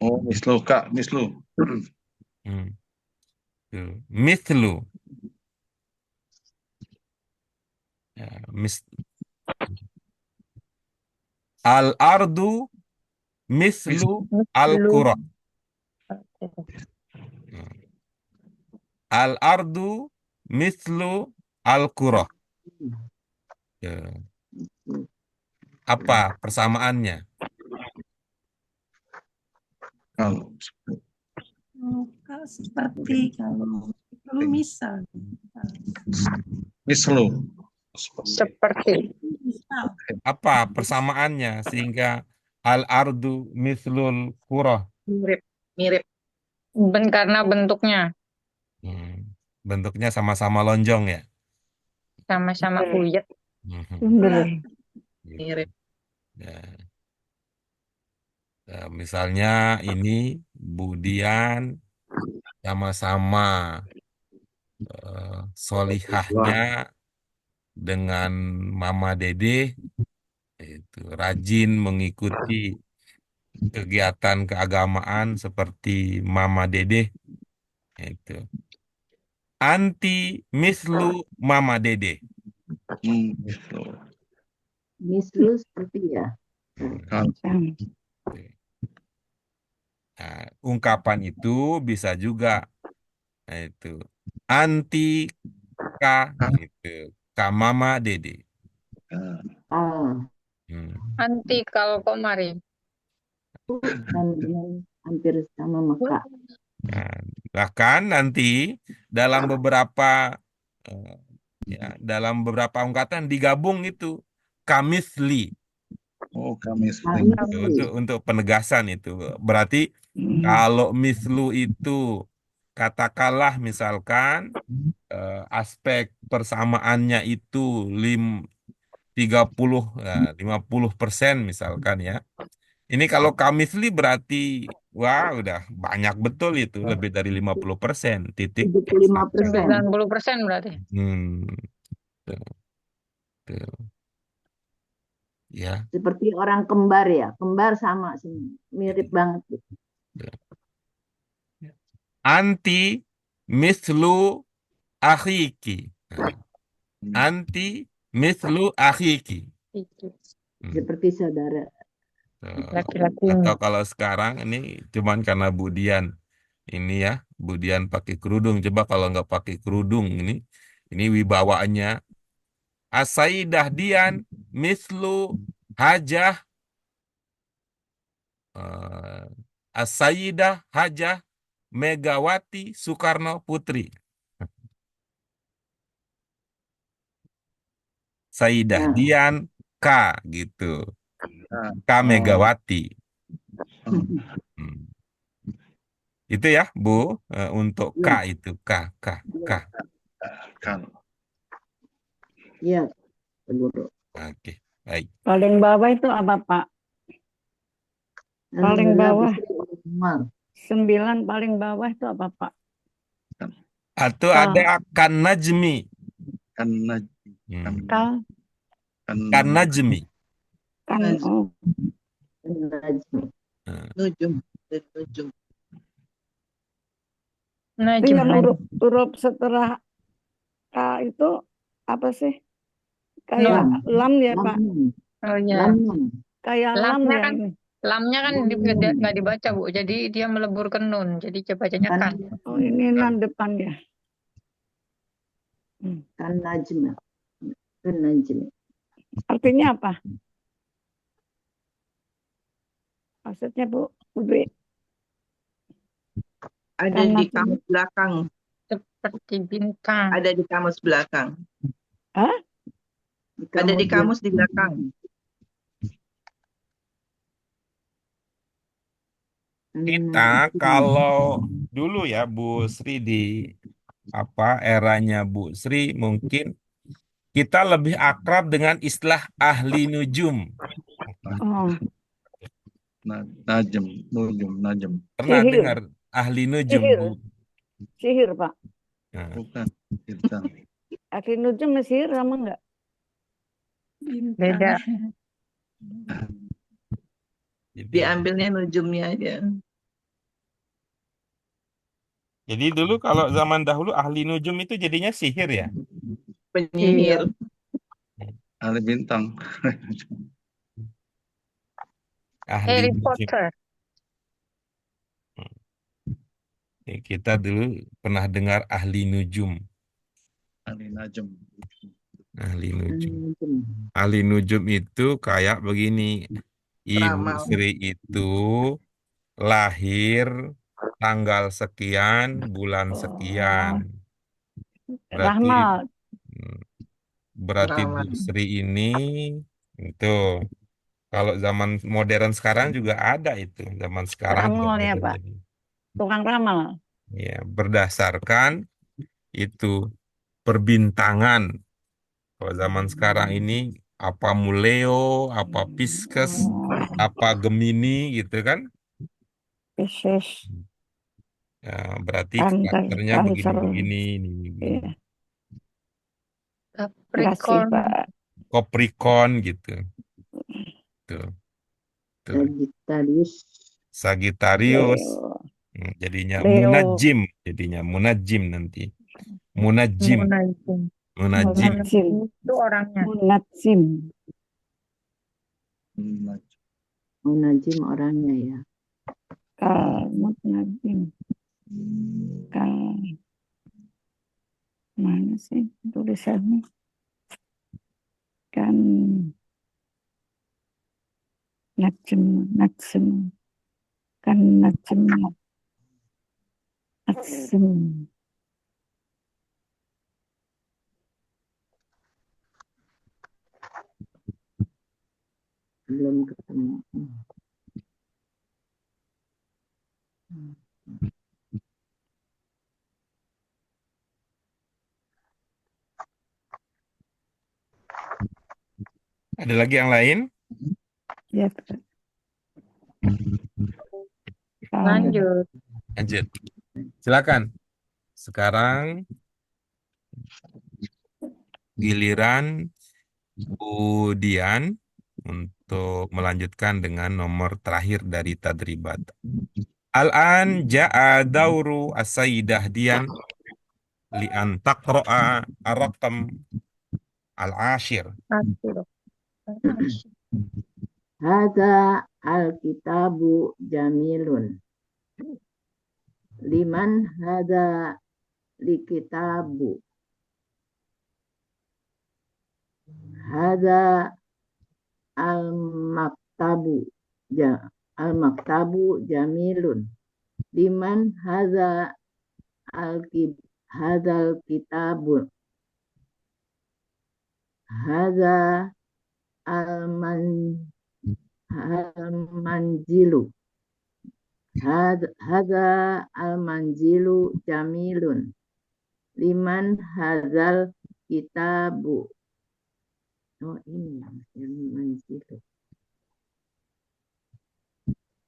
Speaker 2: Oh, mislu, Kak, mislu.
Speaker 1: Hmm. Tuh, mislu. Ya, al-ardu mislu al-qura. Al-ardu mislu al-qura. Ya. Apa persamaannya?
Speaker 4: Kalau seperti kalau misal.
Speaker 2: Mislu.
Speaker 3: Seperti.
Speaker 4: Misal.
Speaker 1: Apa persamaannya sehingga al-ardu mislul qura?
Speaker 3: Mirip. Karena bentuknya
Speaker 1: Bentuknya sama-sama lonjong ya.
Speaker 3: sama-sama buyut.
Speaker 1: Mirip. Ya. Ya, misalnya ini Budian sama-sama solihahnya dengan Mama Dede itu rajin mengikuti kegiatan keagamaan seperti Mama Dede itu. Anti mislu Mama Dede.
Speaker 2: Mislu.
Speaker 5: Mislu seperti ya.
Speaker 1: Nah, ungkapan itu bisa juga itu anti ka itu Mama Dede.
Speaker 3: Anti kalau komari.
Speaker 5: Kan hampir sama Mekah.
Speaker 1: Nah, bahkan nanti dalam beberapa ungkatan digabung itu kamisli.
Speaker 2: Oh, kamisli.
Speaker 1: Untuk penegasan itu. Berarti kalau mislu itu katakanlah misalkan aspek persamaannya itu 50% misalkan ya. Ini kalau kamisli berarti wah udah banyak betul itu lebih dari 50%. Titik.
Speaker 5: 75%.
Speaker 3: 90% berarti.
Speaker 1: Tuh. Ya.
Speaker 5: Seperti orang kembar ya, kembar sama semua, mirip banget.
Speaker 1: Anti mislu akhiki. Nah, anti mislu akhiki.
Speaker 3: Itu.
Speaker 5: Seperti saudara.
Speaker 3: Laki-laki.
Speaker 1: Atau kalau sekarang ini cuman karena Budian ini ya, Budian pakai kerudung. Coba kalau nggak pakai kerudung ini wibawanya. Asaidah Dian mislu Hajah eh, Asaidah Hajah Megawati Soekarno Putri. Saidah
Speaker 5: Nah,
Speaker 1: Dian K gitu. K
Speaker 2: Oh.
Speaker 1: Megawati.
Speaker 2: Hmm.
Speaker 1: Hmm. Itu ya, Bu, untuk K
Speaker 5: ya,
Speaker 1: itu K.
Speaker 2: Kan.
Speaker 5: ya, Guru.
Speaker 1: Oke, baik.
Speaker 6: Paling bawah itu apa, Pak? Paling
Speaker 5: Alhamdulillah
Speaker 6: bawah.
Speaker 5: bisa normal.
Speaker 6: 9 paling bawah itu apa, Pak?
Speaker 1: Atau
Speaker 6: Kal.
Speaker 1: ada Kan Najmi.
Speaker 2: Kan naj-
Speaker 1: Hmm.
Speaker 6: Kal.
Speaker 1: Kan Najmi.
Speaker 6: Kan.
Speaker 5: Najm.
Speaker 6: Oh.
Speaker 5: Najm.
Speaker 1: Hmm.
Speaker 5: Nujum. Nujum.
Speaker 6: Itu
Speaker 3: Najm.
Speaker 6: yang huruf setelah K itu apa sih? Kayak
Speaker 3: Nun.
Speaker 6: lam ya, Pak?
Speaker 5: Lam.
Speaker 3: Oh ya.
Speaker 5: Lam.
Speaker 6: Kayak lam
Speaker 3: Lamnya
Speaker 6: ya
Speaker 3: kan
Speaker 6: ini.
Speaker 3: lamnya kan nggak dibaca, Bu. Jadi dia melebur ke nun. Jadi bacanya
Speaker 5: Kan,
Speaker 3: kan.
Speaker 6: Oh, ini nan depan ya.
Speaker 5: kan najm. Kan najm.
Speaker 6: Artinya apa? Maksudnya, Bu? Ubi.
Speaker 7: Ada
Speaker 6: Kan
Speaker 7: di
Speaker 6: najm.
Speaker 7: kamus belakang.
Speaker 3: Seperti bintang.
Speaker 7: Ada di kamus belakang.
Speaker 6: Hah?
Speaker 7: Ada di kamus di belakang.
Speaker 1: Kita kalau dulu ya Bu Sri di eranya Bu Sri mungkin kita lebih akrab dengan istilah ahli nujum.
Speaker 6: Oh,
Speaker 2: Najm, nujum, najm.
Speaker 1: Pernah
Speaker 6: Sihir.
Speaker 1: dengar ahli nujum,
Speaker 6: Sihir.
Speaker 1: Bu?
Speaker 6: Sihir, Pak.
Speaker 1: Nah,
Speaker 2: Bukan. Bintang.
Speaker 6: Akhir nujum sihir sama enggak?
Speaker 4: Bintang.
Speaker 3: Beda.
Speaker 1: jadi,
Speaker 7: Diambilnya nujumnya aja.
Speaker 1: jadi dulu kalau zaman dahulu ahli nujum itu jadinya sihir ya?
Speaker 7: Penyihir.
Speaker 2: Ahli bintang.
Speaker 1: Ahli
Speaker 3: Harry
Speaker 1: nujum.
Speaker 3: Potter.
Speaker 1: Ya, kita dulu pernah dengar ahli nujum.
Speaker 2: Ahli najm.
Speaker 1: Ahli nujum.
Speaker 5: Najm.
Speaker 1: Ahli nujum itu kayak begini. Ibu
Speaker 7: Ramal.
Speaker 1: Sri itu lahir tanggal sekian, bulan sekian. Berarti
Speaker 6: Rahmat.
Speaker 1: berarti Bu
Speaker 7: Ramal.
Speaker 1: Sri ini itu kalau zaman modern sekarang juga ada itu. Zaman sekarang juga
Speaker 6: Ramal ya,
Speaker 1: ada.
Speaker 6: Pak. Tukang ramal.
Speaker 1: Ya, berdasarkan itu perbintangan. Kalau zaman sekarang ini apa Muleo, apa Pisces, apa Gemini gitu kan?
Speaker 6: Pisces.
Speaker 1: Ya, berarti
Speaker 6: Cancer.
Speaker 1: karakternya begini-begini, ini begini.
Speaker 6: Iya. Terima kasih,
Speaker 3: Capricorn.
Speaker 6: Pak.
Speaker 1: Capricorn gitu. Tuh. Tuh.
Speaker 5: Sagittarius.
Speaker 1: Sagittarius.
Speaker 6: Leo.
Speaker 1: Jadinya
Speaker 6: Leo.
Speaker 1: munajim nanti. Munajim.
Speaker 3: Munajim.
Speaker 6: Munajim.
Speaker 3: Itu orangnya.
Speaker 6: Munajim.
Speaker 2: Najm.
Speaker 5: Oh, najm orangnya ya.
Speaker 6: Kal. Munajim. Kal. Mana sih tulisannya? Kan najm. Kan najm.
Speaker 5: Belum ketemu.
Speaker 1: Ada lagi yang lain?
Speaker 6: Ya, Pak.
Speaker 3: Lanjut.
Speaker 1: Lanjut. Silakan. Sekarang giliran Bu Dian untuk melanjutkan dengan nomor terakhir dari tadribat. Al-an ja'a dauru as-sayyidah Dian li an taqra'a ar-raqam al-ashir.
Speaker 3: Asyir. Al-asyir.
Speaker 5: Hadza al-kitabu jamilun. Liman hadza likitabu. Hadza al-maktabu. Al-maktabu jamilun. Liman hadza hadzal kitabu. Hadza al-manzilu. Hadza al-manzilu jamilun. Liman hadzal kitabu. Oh, ini yang manzilu.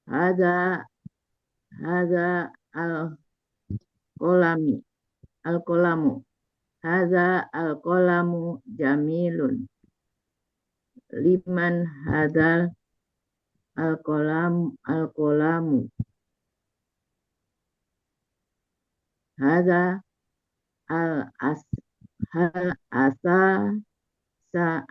Speaker 5: Hadza al-qolamu. Hadza al-qolamu jamilun. Liman hadzal al-qolamu. Hadza al-asa jamilun.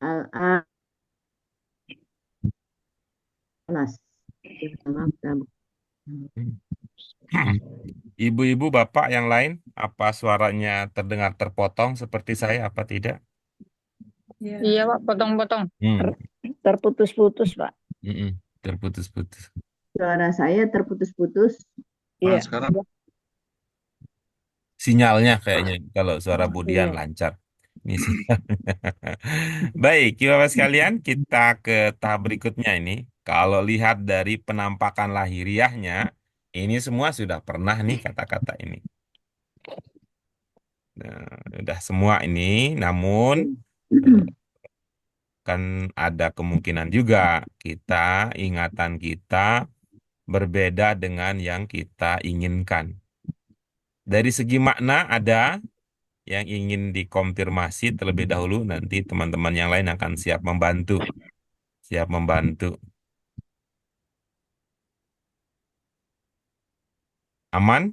Speaker 5: Al-anas.
Speaker 1: Ibu-ibu, bapak yang lain, apa suaranya terdengar terpotong seperti saya apa tidak?
Speaker 3: Iya, Pak, potong-potong.
Speaker 6: Terputus-putus, Pak.
Speaker 1: Terputus-putus.
Speaker 5: Suara saya terputus-putus.
Speaker 2: Nah,
Speaker 6: Iya.
Speaker 2: sekarang
Speaker 1: Sinyalnya kayaknya kalau suara Budian
Speaker 6: Iya.
Speaker 1: lancar. Ini sinyalnya. Baik, Bapak sekalian, kita ke tahap berikutnya ini. Kalau lihat dari penampakan lahiriahnya, ini semua sudah pernah nih kata-kata ini. Nah, udah semua ini, namun kan ada kemungkinan juga ingatan kita berbeda dengan yang kita inginkan. Dari segi makna ada yang ingin dikonfirmasi terlebih dahulu, nanti teman-teman yang lain akan siap membantu. Siap membantu. Aman?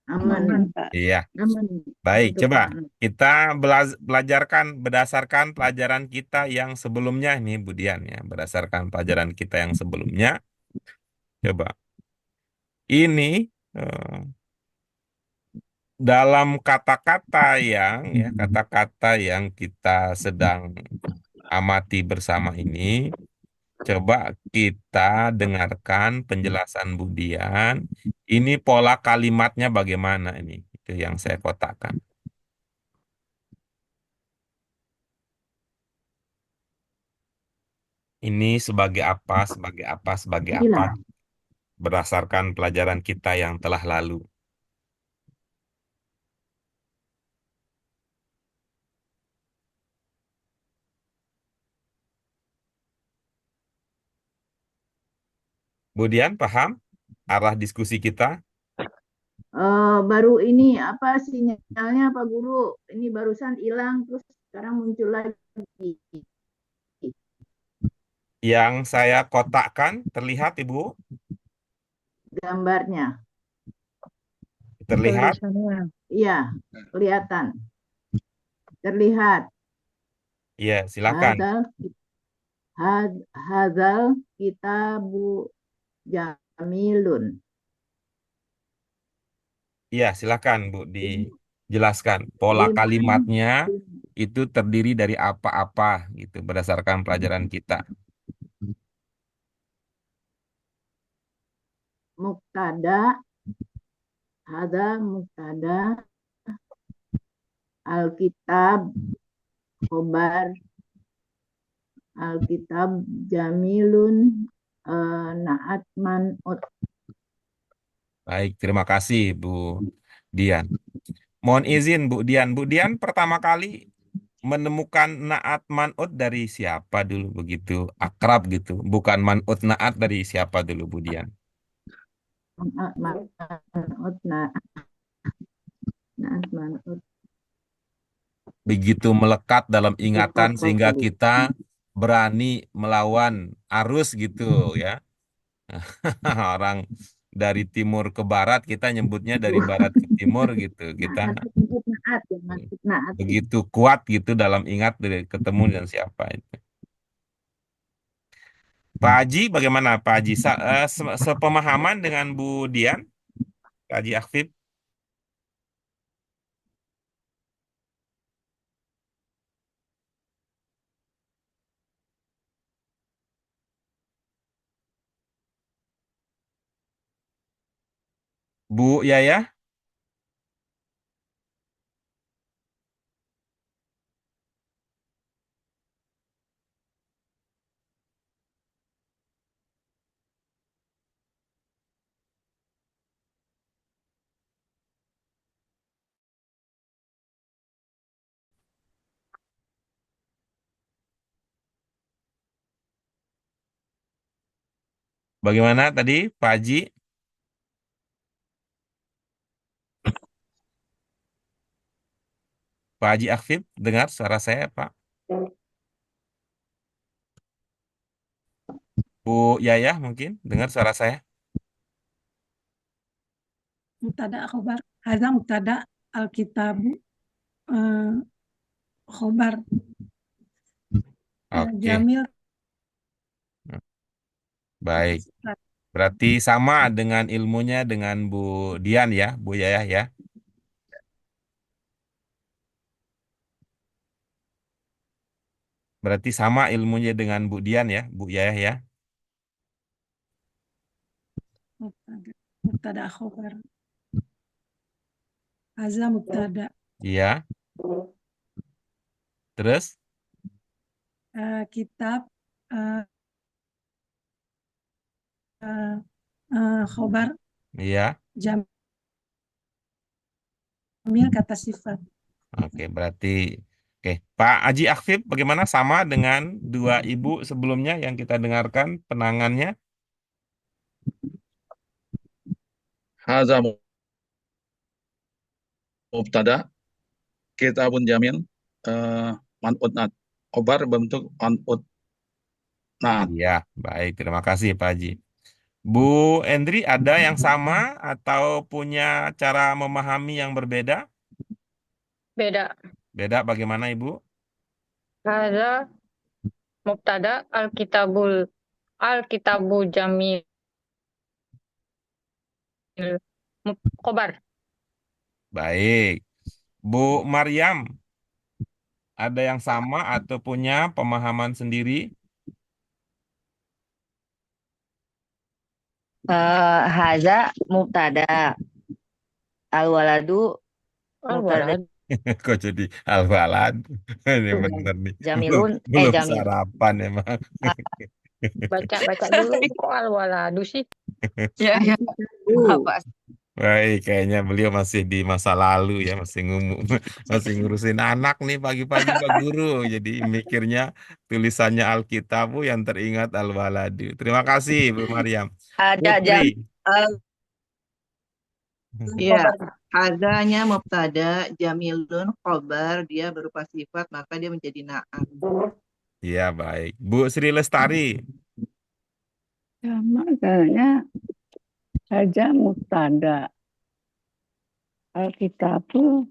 Speaker 5: Aman.
Speaker 6: Pak.
Speaker 1: Iya.
Speaker 5: Aman.
Speaker 1: Baik,
Speaker 5: Untuk
Speaker 1: coba
Speaker 5: anak.
Speaker 1: kita belajarkan berdasarkan pelajaran kita yang sebelumnya ini, Budian ya, berdasarkan pelajaran kita yang sebelumnya. Coba. Ini dalam kata-kata yang kita sedang amati bersama ini, coba kita dengarkan penjelasan Budian. Ini pola kalimatnya bagaimana ini? Itu yang saya kotakkan. Ini sebagai apa, sebagai apa, sebagai apa, berdasarkan pelajaran kita yang telah lalu. Budian, paham arah diskusi kita?
Speaker 5: Baru ini apa sinyalnya Pak Guru? Ini barusan hilang terus sekarang muncul lagi
Speaker 1: Yang saya kotakkan terlihat, Ibu?
Speaker 5: gambarnya.
Speaker 1: Terlihat?
Speaker 3: Tulisannya.
Speaker 5: Iya, kelihatan. Terlihat.
Speaker 1: Iya, silakan.
Speaker 5: Hadzal kitabu jamilun.
Speaker 1: Iya, silakan Bu dijelaskan. Pola kalimatnya itu terdiri dari apa-apa gitu berdasarkan pelajaran kita.
Speaker 5: Muktada, hadza muktada, alkitab, khobar, alkitab jamilun, naat man'ut.
Speaker 1: Baik, terima kasih Bu Dian. Mohon izin Bu Dian. Bu Dian pertama kali menemukan naat manut dari siapa dulu begitu akrab gitu. Bukan manut naat dari siapa dulu, Budian?
Speaker 5: Manut, naat manut.
Speaker 1: Begitu melekat dalam ingatan
Speaker 5: Kokoh
Speaker 1: sehingga
Speaker 5: tadi.
Speaker 1: kita berani melawan arus gitu ya. Orang dari timur ke barat, kita nyebutnya dari barat ke timur gitu. Kita
Speaker 5: Manut naat ya, manut naat.
Speaker 1: begitu kuat gitu dalam ingat dari ketemu dengan siapa itu. Pak Haji, bagaimana Pak Haji? Sepemahaman dengan Bu Dian, Pak Haji Aktif? Bu Yaya? Bagaimana tadi Pak Haji? Pak Haji Aktif, dengar suara saya Pak? Bu Yaya mungkin dengar suara saya?
Speaker 4: Mubtada khobar. Hadza mubtada al-kitabu khobar.
Speaker 1: Oke,
Speaker 4: Jamil
Speaker 1: baik.
Speaker 4: sifat.
Speaker 1: Berarti sama dengan ilmunya dengan Bu Dian ya, Bu Yaya ya. Berarti sama ilmunya dengan Bu Dian ya, Bu Yaya ya.
Speaker 4: Mubtada khobar. Hadza mubtada.
Speaker 1: Iya. Terus?
Speaker 4: Kitab khobar.
Speaker 1: Iya.
Speaker 4: Jamil kata sifat.
Speaker 1: Oke, berarti oke. Pak Haji Aktif bagaimana sama dengan dua ibu sebelumnya yang kita dengarkan penangannya?
Speaker 2: Hadza mubtada, kitabun jamil, manut naat. Khobar bentuk manut naat.
Speaker 1: Iya, baik. Terima kasih Pak Haji. Bu Endri ada yang sama atau punya cara memahami yang berbeda?
Speaker 3: Beda.
Speaker 1: Beda bagaimana Ibu?
Speaker 3: Hadza mubtada al-kitabu jamil khobar.
Speaker 1: Baik. Bu Maryam, ada yang sama atau punya pemahaman sendiri?
Speaker 6: Haza mubtada. Al-waladu mubtada.
Speaker 3: Al-walad.
Speaker 1: Kok jadi al-walad? Ini bener nih. Belum,
Speaker 6: Jamilun,
Speaker 1: belum
Speaker 6: Jamil.
Speaker 1: sarapan emang.
Speaker 3: Baca dulu kok al-waladu sih.
Speaker 6: Ya, ya. Maaf, Pak.
Speaker 1: Baik, kayaknya beliau masih di masa lalu ya, masih ngurusin anak nih pagi-pagi Pak Guru. Jadi mikirnya tulisannya Alkitab yang teringat al-waladu. Terima kasih Bu Maryam.
Speaker 6: Ada
Speaker 1: Putri.
Speaker 7: Iya, hadanya mubtada, jamilun khobar, dia berupa sifat, maka dia menjadi naat.
Speaker 1: Iya, baik. Bu Sri Lestari.
Speaker 8: Ya, makanya saja mubtada. Alkitabu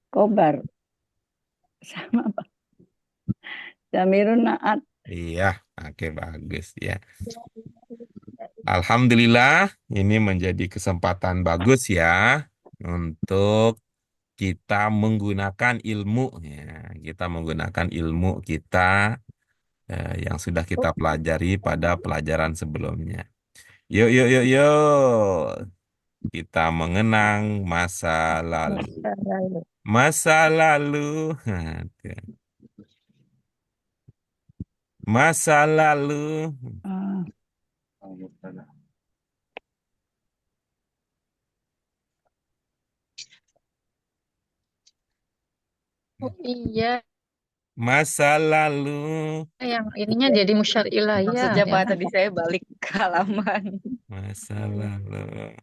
Speaker 8: kobar. Sama Pak. Jamirun naat.
Speaker 1: Iya, oke bagus ya. Alhamdulillah, ini menjadi kesempatan bagus ya untuk kita menggunakan ilmu ya. Kita menggunakan ilmu kita yang sudah kita pelajari pada pelajaran sebelumnya. Yuk, yuk, yuk, yuk. Kita mengenang masa lalu. Masa lalu. Masa lalu.
Speaker 2: Mubtada.
Speaker 3: Oh iya,
Speaker 1: Masa lalu.
Speaker 3: yang ininya jadi musyar ilahi ya.
Speaker 6: Maksudnya
Speaker 3: Ya.
Speaker 6: Pak, tadi saya balik ke halaman.
Speaker 1: Masa lalu.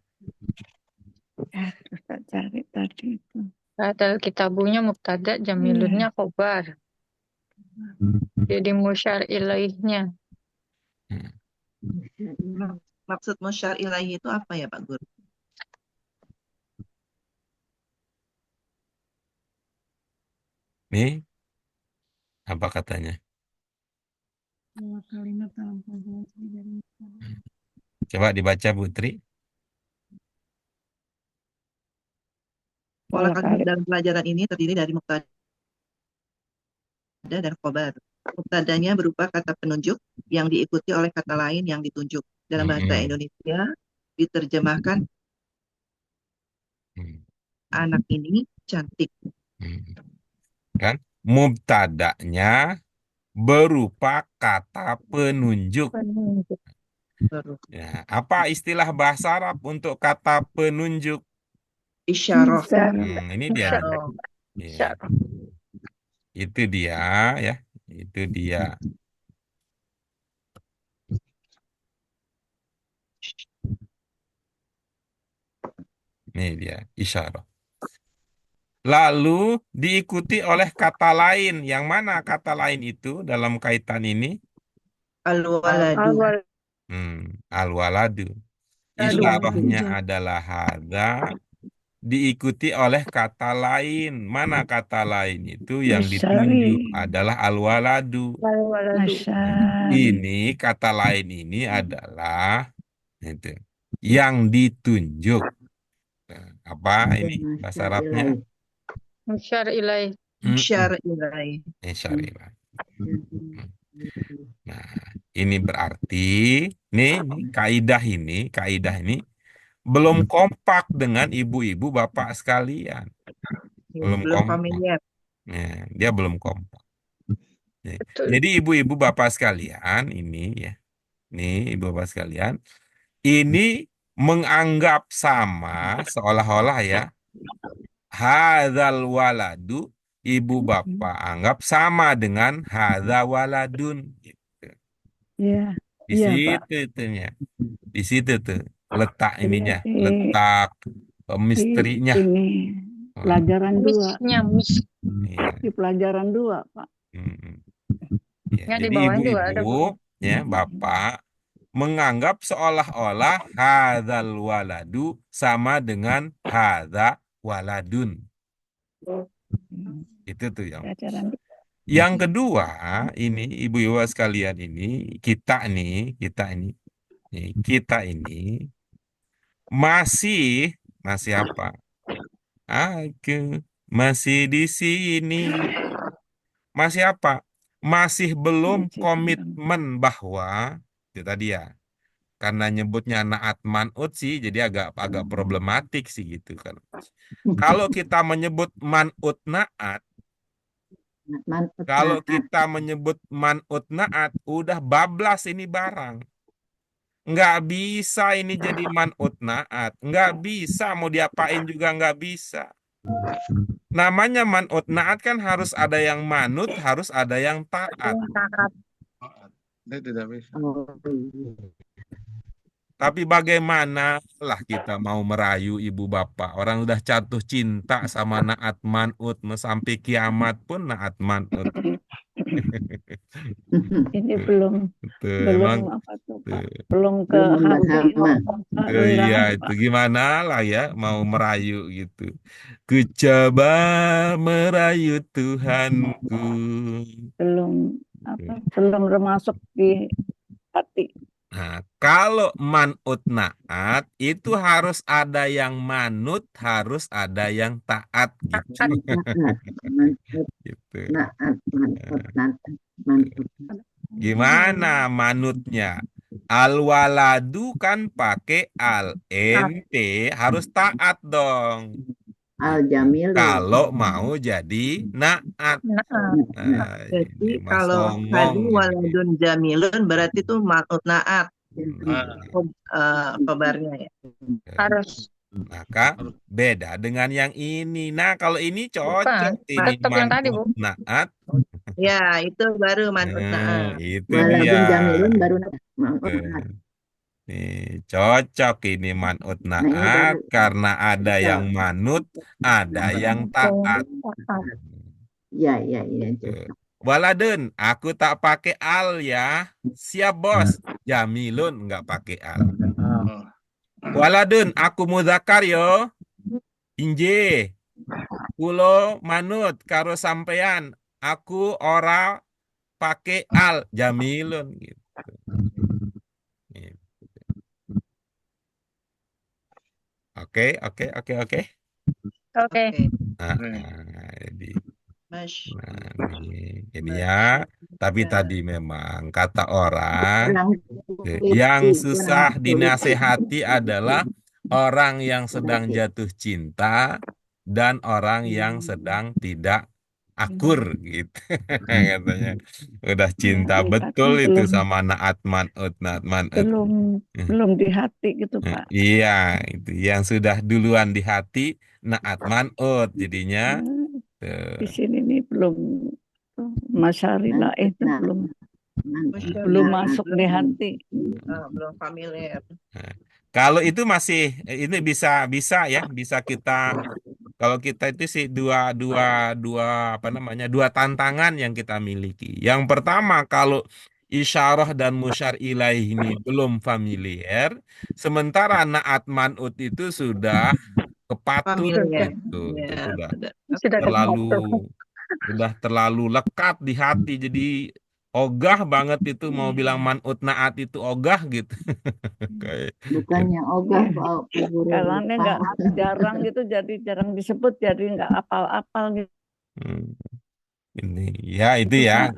Speaker 8: Terus tak cari tadi itu.
Speaker 3: Padahal kitabunya mubtada, jamilunnya khobar. Jadi musyar ilaihnya.
Speaker 1: Hmm.
Speaker 7: Maksud musyar ilahi itu apa ya Pak Guru?
Speaker 1: Nih, apa katanya?
Speaker 4: Dua kalimat dalam konjugasi dari mubtada.
Speaker 1: Coba dibaca Putri.
Speaker 7: Pola kalimat dalam pelajaran ini terdiri dari mubtada dan khobar. Mubtadanya berupa kata penunjuk yang diikuti oleh kata lain yang ditunjuk. Dalam bahasa Indonesia diterjemahkan anak ini cantik.
Speaker 1: Kan? Mubtadanya berupa kata penunjuk. Ya, apa istilah bahasa Arab untuk kata penunjuk?
Speaker 7: Isyarah.
Speaker 1: Ini dia. Ya. Itu dia ya. Itu dia. Ini dia isyarah. Lalu diikuti oleh kata lain. Yang mana kata lain itu dalam kaitan ini?
Speaker 7: Al-waladu.
Speaker 1: Al-waladu. Isyarahnya adalah hadza, diikuti oleh kata lain. Mana kata lain itu? Yang ditunjuk adalah al-waladu. Ini kata lain ini adalah itu yang ditunjuk. Apa ini bahasa Arabnya?
Speaker 3: Musyar ilaih.
Speaker 7: Musyar ilaih.
Speaker 1: Musyar ilaih. Nah, ini berarti nih kaidah ini belum kompak dengan ibu-ibu bapak sekalian. Belum kompak.
Speaker 7: Familiar.
Speaker 1: Nah, dia belum kompak. Jadi ibu-ibu bapak sekalian ini ya. Nih ibu bapak sekalian, ini menganggap sama seolah-olah ya. Hadzal waladu, ibu bapak anggap sama dengan hadza waladun.
Speaker 8: Iya.
Speaker 1: Di situ itunya. Di situ tuh letak ininya, letak misterinya.
Speaker 8: Ini pelajaran 2.
Speaker 1: Iya.
Speaker 8: Di pelajaran 2, Pak.
Speaker 1: Ya, jadi ibu-ibu ya, bapak menganggap seolah-olah hadzal waladu sama dengan hadza waladun. Itu tuh yang kedua, ini ibu-ibu sekalian ini kita masih apa? Aku masih di sini. Masih apa? Masih belum komitmen bahwa itu tadi ya. Karena nyebutnya naat man'ut sih, jadi agak problematik sih gitu kan. Kalau kita menyebut man'ut naat, udah bablas ini barang. Nggak bisa ini jadi man'ut naat. Nggak bisa, mau diapain juga nggak bisa. Namanya man'ut naat kan harus ada yang manut, harus ada yang taat.
Speaker 2: Tidak bisa.
Speaker 1: Tapi bagaimana lah kita mau merayu ibu bapak? Orang udah jatuh cinta sama naat man'ut, sampai kiamat pun naat man'ut.
Speaker 8: Ini belum apa tuh, Pak? Belum ke hati.
Speaker 1: Iya, itu gimana lah ya mau merayu gitu. Ku coba merayu Tuhanku.
Speaker 8: Belum termasuk di hati.
Speaker 1: Nah, kalau man'ut naat itu harus ada yang manut, harus ada yang taat gitu. Gitu. Gimana manutnya? Al-waladu kan pakai al-ente, harus taat dong.
Speaker 5: Al-jamil.
Speaker 1: Kalau mau jadi naat.
Speaker 7: Jadi kalau tadi waladun jamilun berarti itu man'ut naat. Khobarnya ya.
Speaker 3: Harus
Speaker 1: Maka
Speaker 2: Harus
Speaker 1: beda dengan yang ini. Nah, kalau ini
Speaker 3: Bukan.
Speaker 1: cocok ini
Speaker 3: Tetap yang tadi, Bu.
Speaker 1: man'ut naat.
Speaker 7: Ya, itu baru man'ut naat.
Speaker 1: Itu dia.
Speaker 5: Walaupun jamilun baru man'ut
Speaker 1: Eh,
Speaker 5: naat.
Speaker 1: Nih, cocok ini man'ut
Speaker 5: Nah, ini
Speaker 1: naat
Speaker 5: baru
Speaker 1: karena ada
Speaker 5: cocok.
Speaker 1: yang manut, ada yang taat.
Speaker 3: Taat.
Speaker 5: Ya, ya, ya,
Speaker 1: Tuh.
Speaker 5: cocok.
Speaker 1: Waladun, aku tak pakai al ya. Siap bos. Jamilun nggak pakai al.
Speaker 2: oh,
Speaker 1: Waladun, aku mudzakkar yo. Inje. Kulo manut karo sampean. Aku ora pakai al. Jamilun gitu. Gitu. Oke, oke, oke, oke.
Speaker 3: Oke.
Speaker 1: Nah,
Speaker 2: eh,
Speaker 1: jadi,
Speaker 7: Mas,
Speaker 1: ini ya. Tapi
Speaker 7: ya.
Speaker 1: tadi memang kata orang
Speaker 5: Kurang
Speaker 1: yang
Speaker 5: teliti,
Speaker 1: susah
Speaker 5: kurang teliti.
Speaker 1: dinasehati adalah orang yang sedang
Speaker 5: Teliti.
Speaker 1: jatuh cinta dan orang yang sedang tidak akur gitu katanya. Udah cinta betul
Speaker 8: Kan
Speaker 1: itu
Speaker 8: belum
Speaker 1: sama naat manut naat manut.
Speaker 8: belum belum di hati gitu, Pak.
Speaker 1: Iya, itu yang sudah duluan di hati naat manut jadinya.
Speaker 8: Di sini nih belum masyarilah
Speaker 5: Man'ut
Speaker 8: itu
Speaker 5: naat.
Speaker 8: belum
Speaker 5: Man'ut
Speaker 8: belum
Speaker 5: naat.
Speaker 8: masuk di hati.
Speaker 7: Belum familiar.
Speaker 1: Nah, kalau itu masih ini bisa bisa ya, bisa kita kalau kita itu sih dua dua dua apa namanya? Dua tantangan yang kita miliki. Yang pertama kalau isyarah dan musyar ilaih ini belum familiar, sementara naat manut itu sudah kepatut
Speaker 7: Familiar.
Speaker 1: gitu. Itu
Speaker 7: Ya,
Speaker 1: sudah
Speaker 3: Sudah
Speaker 1: terlalu
Speaker 3: terpatut.
Speaker 1: lekat di hati jadi ogah banget itu mau bilang manut naat itu ogah gitu. Kayak
Speaker 5: Bukannya ogah Pak Guru
Speaker 8: Karena
Speaker 5: lupa.
Speaker 8: nggak jarang gitu, jadi jarang disebut, jadi nggak apal-apal gitu.
Speaker 1: hmm, ini ya itu
Speaker 8: Itu
Speaker 1: ya
Speaker 8: Pak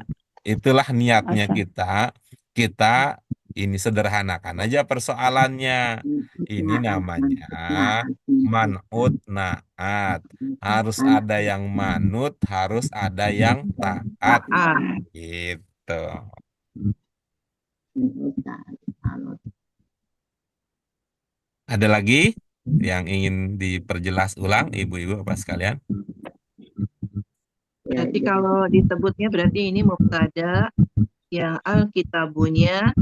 Speaker 1: itulah niatnya
Speaker 8: masa.
Speaker 1: kita ini sederhanakan aja persoalannya. Ini
Speaker 5: Naat,
Speaker 1: namanya
Speaker 5: man'ut naat.
Speaker 1: manut naat, harus ada yang manut, harus ada yang taat gitu.
Speaker 5: Man'ut naat. Man'ut.
Speaker 1: Ada lagi yang ingin diperjelas ulang ibu-ibu apa sekalian?
Speaker 5: Ya,
Speaker 7: Berarti
Speaker 5: jadi
Speaker 7: kalau disebutnya berarti ini mubtada yang alkitabunya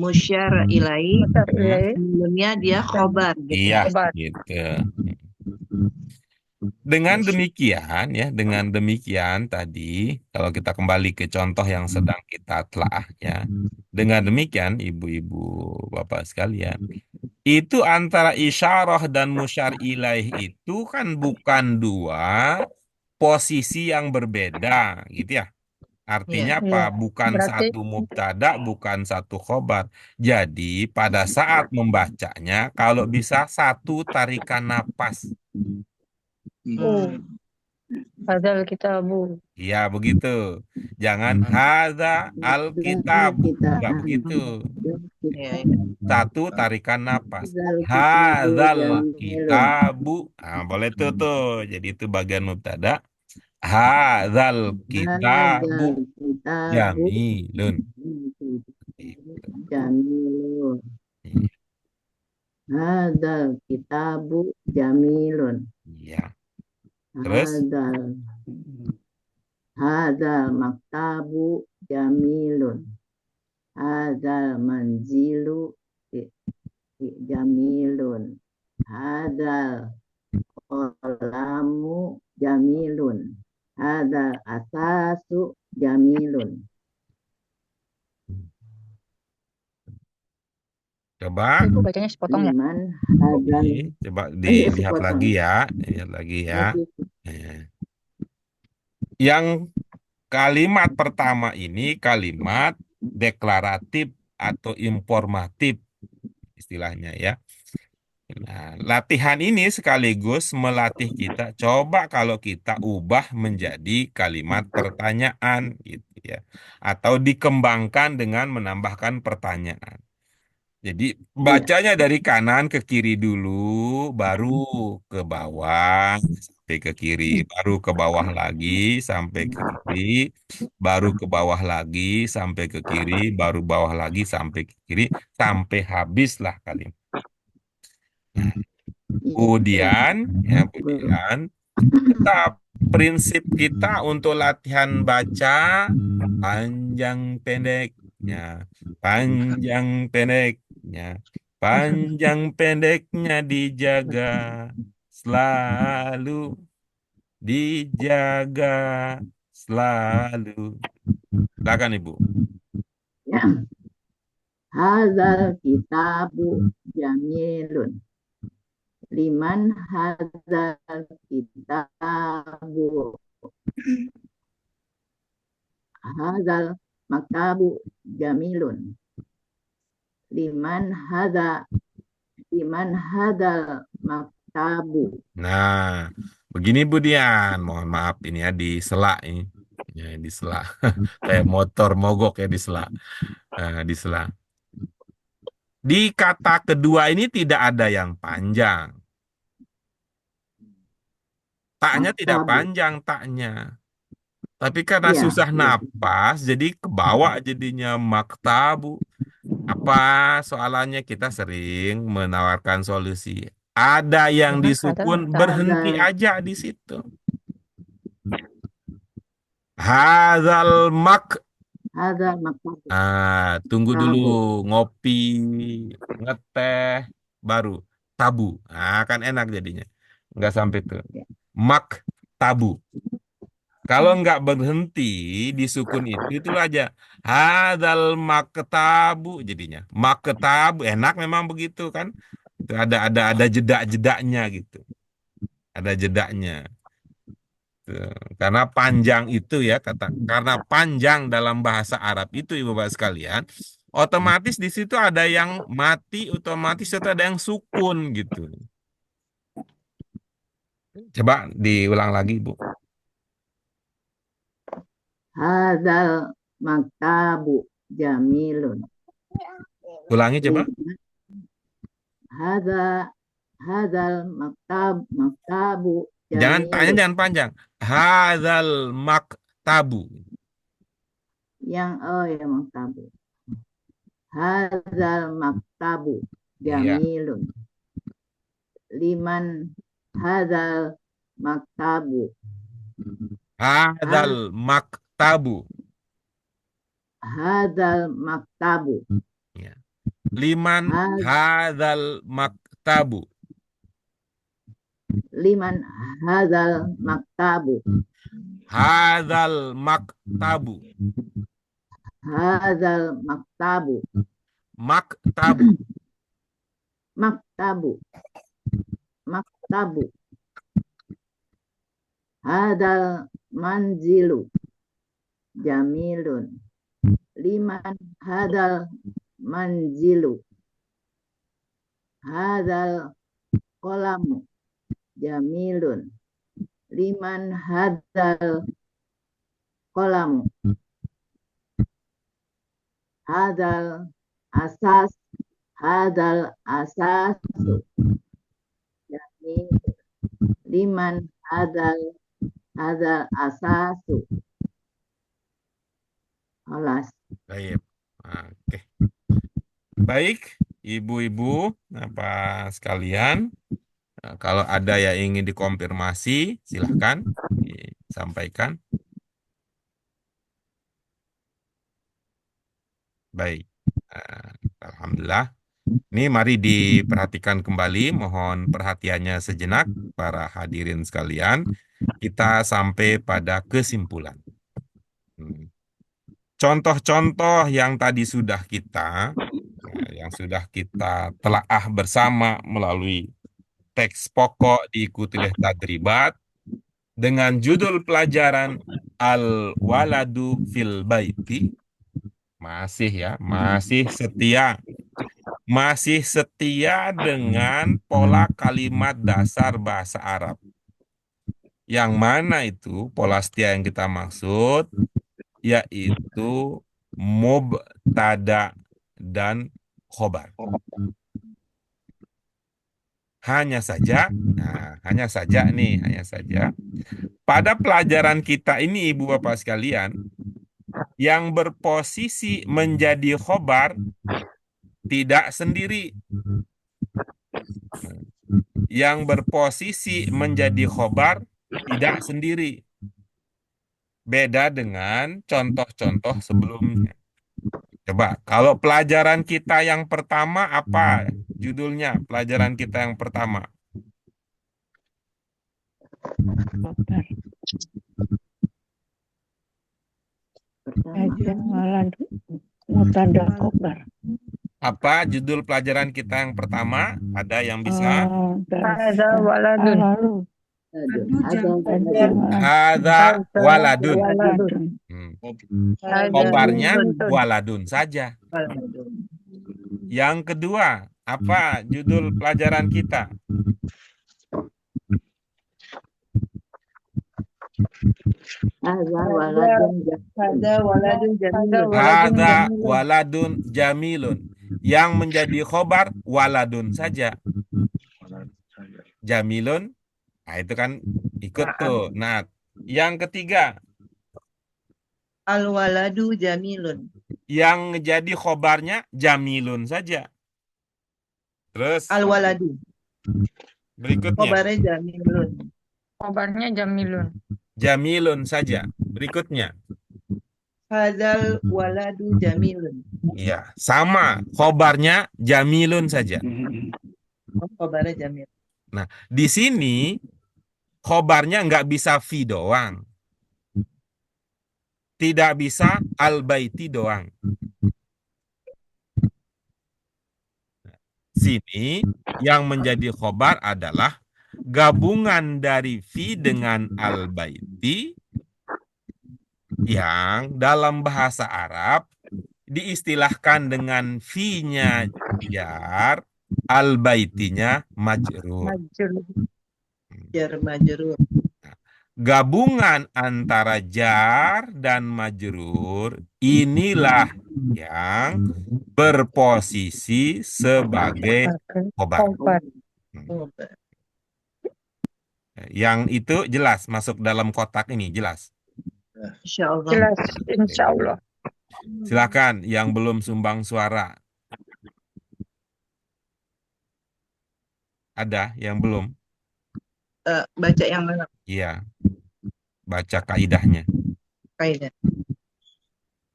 Speaker 7: musyar ilai,
Speaker 3: Musyar ilaih.
Speaker 7: sebelumnya dia khobar gitu.
Speaker 1: Iya
Speaker 3: Obat.
Speaker 1: gitu. Dengan demikian ya, dengan demikian tadi kalau kita kembali ke contoh yang sedang kita telaah ya. Dengan demikian ibu-ibu bapak sekalian, itu antara isyarah dan musyar ilaih itu kan bukan dua posisi yang berbeda gitu ya. Artinya
Speaker 7: Iya.
Speaker 1: apa?
Speaker 3: Iya.
Speaker 1: Bukan
Speaker 3: Berarti
Speaker 1: satu mubtada, bukan satu khobar. Jadi pada saat membacanya, kalau bisa satu tarikan napas.
Speaker 3: oh, padahal kita Bu.
Speaker 1: Iya begitu. Jangan hadza alkitabu.
Speaker 5: kita
Speaker 1: Enggak begitu.
Speaker 7: Iya, iya.
Speaker 1: Satu tarikan napas.
Speaker 5: Hadzal kitabu
Speaker 1: Hadzal
Speaker 5: jamilun.
Speaker 1: kitabu. Nah, boleh tuh. Jadi itu bagian mubtada. Hadzal kitabu
Speaker 5: Hadzal kitabu
Speaker 1: jamilun.
Speaker 5: jamilun.
Speaker 1: Iya.
Speaker 5: Hadzal kitabu jamilun.
Speaker 1: Iya. Terus?
Speaker 5: Hadzal maktabu jamilun. Hadzal manzilu jamilun. Hadzal qalamu jamilun. Hadzal asasu jamilun.
Speaker 1: Coba.
Speaker 3: Ibu bacanya sepotong ya.
Speaker 5: Liman hadzal.
Speaker 1: Coba
Speaker 5: Iya,
Speaker 1: dilihat
Speaker 5: sepotong.
Speaker 1: lagi ya. Lihat lagi ya.
Speaker 5: Lagi.
Speaker 1: Yang kalimat pertama ini kalimat deklaratif atau informatif istilahnya ya. Nah, latihan ini sekaligus melatih kita. Coba kalau kita ubah menjadi kalimat pertanyaan gitu ya. Atau dikembangkan dengan menambahkan pertanyaan. Jadi bacanya dari kanan ke kiri dulu, baru ke bawah sampai ke kiri, baru ke bawah lagi sampai ke kiri, baru ke bawah lagi sampai ke kiri, baru bawah lagi sampai ke kiri, sampai habislah kalimat. Nah, Kemudian, ya,
Speaker 5: Guru.
Speaker 1: kemudian tetap prinsip kita untuk latihan baca panjang pendeknya, panjang pendeknya, panjang pendeknya dijaga, selalu dijaga, selalu. Silakan Ibu.
Speaker 5: Ya. Hadzal kitabu jamilun. Liman hadzal kitabu. Hadzal maktabu jamilun. Liman hadzal maktabu.
Speaker 1: Nah, begini Bu Dian, mohon maaf ini ya disela ini. Ya, disela. Kayak motor mogok ya disela. Nah, disela. Di kata kedua ini tidak ada yang panjang. Taknya tidak
Speaker 5: Maktabu.
Speaker 1: panjang taknya. Tapi karena
Speaker 5: Iya,
Speaker 1: susah
Speaker 5: iya.
Speaker 1: napas, jadi kebawa jadinya maktabu. Apa soalannya kita sering menawarkan solusi. Ada yang disukun, berhenti aja di situ. Hadzal mak.
Speaker 5: Hadzal maktabu.
Speaker 1: Tunggu dulu,
Speaker 5: Tabu.
Speaker 1: ngopi, ngeteh, baru tabu. Kan enak jadinya. Nggak sampai tuh. Mak tabu. Kalau nggak berhenti di sukun itu aja. Hadzal maktabu jadinya. Maktabu enak memang begitu kan? Itu ada jeda-jedanya gitu. Ada jedanya. Tuh. Karena panjang itu ya karena panjang dalam bahasa Arab itu Ibu Bapak sekalian, otomatis di situ ada yang mati, otomatis itu ada yang sukun gitu. Coba diulang lagi, Bu.
Speaker 5: Hadzal maktabu jamilun.
Speaker 1: Ulangi coba.
Speaker 5: Hadzal maktabu
Speaker 1: Jangan tanya,
Speaker 5: jamilun.
Speaker 1: jangan panjang. Hadzal maktabu.
Speaker 5: Yang ya maktabu. Hadzal maktabu
Speaker 1: Iya.
Speaker 5: jamilun. Liman hadzal maktabu.
Speaker 1: Hadzal maktabu.
Speaker 5: Hadzal maktabu.
Speaker 1: Ya. Liman hadzal maktabu.
Speaker 5: Liman hadzal maktabu.
Speaker 1: Hadzal maktabu.
Speaker 5: Hadzal maktabu.
Speaker 1: Maktabu.
Speaker 5: Maktabu. Maktabu. Hadzal manzilu jamilun. Liman hadzal manzilu. Hadzal qalamu jamilun. Liman hadzal qalamu. Hadzal asasu jamilun. Liman hadzal asasu. Alas.
Speaker 1: Baik. Oke. Baik, ibu-ibu, apa sekalian, kalau ada yang ingin dikonfirmasi, silahkan disampaikan. Baik, alhamdulillah. Ini mari diperhatikan kembali, mohon perhatiannya sejenak para hadirin sekalian. Kita sampai pada kesimpulan. Contoh-contoh yang tadi sudah kita telaah bersama melalui teks pokok diikuti oleh tadribat dengan judul pelajaran Al-Waladu fil Baiti. Masih setia dengan pola kalimat dasar bahasa Arab. Yang mana itu pola setia yang kita maksud? Yaitu mubtada dan khobar. Hanya saja pada pelajaran kita ini Ibu Bapak sekalian, yang berposisi menjadi khobar tidak sendiri. yang berposisi menjadi khobar tidak sendiri. Beda dengan contoh-contoh sebelumnya. Coba, kalau pelajaran kita yang pertama apa judulnya? Pelajaran kita yang pertama.
Speaker 8: Khobar. Hajar waladu mutada khobar.
Speaker 1: Apa judul pelajaran kita yang pertama? Ada yang bisa?
Speaker 3: Hadza waladun.
Speaker 8: Lalu
Speaker 5: Aduh,
Speaker 1: Hadza waladun.
Speaker 8: waladun.
Speaker 3: Hadza
Speaker 1: Khobarnya
Speaker 3: bintun.
Speaker 1: waladun saja.
Speaker 7: Waladun.
Speaker 1: Yang kedua, apa judul pelajaran kita?
Speaker 5: Hadza waladun
Speaker 7: Hadza waladun jamilun.
Speaker 1: Hadza waladun jamilun. Yang menjadi khobar waladun saja. Jamilun, nah itu kan ikut tuh. Nah, yang ketiga,
Speaker 7: Al waladu jamilun.
Speaker 1: yang jadi khobarnya jamilun saja. Terus
Speaker 7: Al waladu.
Speaker 1: berikutnya,
Speaker 7: Khobarnya jamilun.
Speaker 3: Khobarnya jamilun.
Speaker 1: jamilun saja. Berikutnya,
Speaker 7: Hadzal waladu jamilun.
Speaker 1: iya, sama. Khobarnya jamilun saja.
Speaker 7: Oh, khobarnya jamil.
Speaker 1: Nah, di sini khobarnya nggak bisa fi doang. Tidak bisa al-baiti doang. Sini yang menjadi khobar adalah gabungan dari fi dengan al-baiti yang dalam bahasa Arab diistilahkan dengan fi-nya jar, al-baitinya majrur.
Speaker 3: Majrur.
Speaker 7: Jar majrur.
Speaker 1: Gabungan antara jar dan majrur inilah yang berposisi sebagai khobar.
Speaker 3: Khobar.
Speaker 7: Khobar.
Speaker 1: Yang itu jelas masuk dalam kotak ini, jelas.
Speaker 7: Insyaallah.
Speaker 3: Jelas, insya Allah.
Speaker 1: Silakan yang belum sumbang suara. Ada yang belum?
Speaker 7: Baca yang mana
Speaker 1: Iya. Baca kaidahnya.
Speaker 7: kaidah?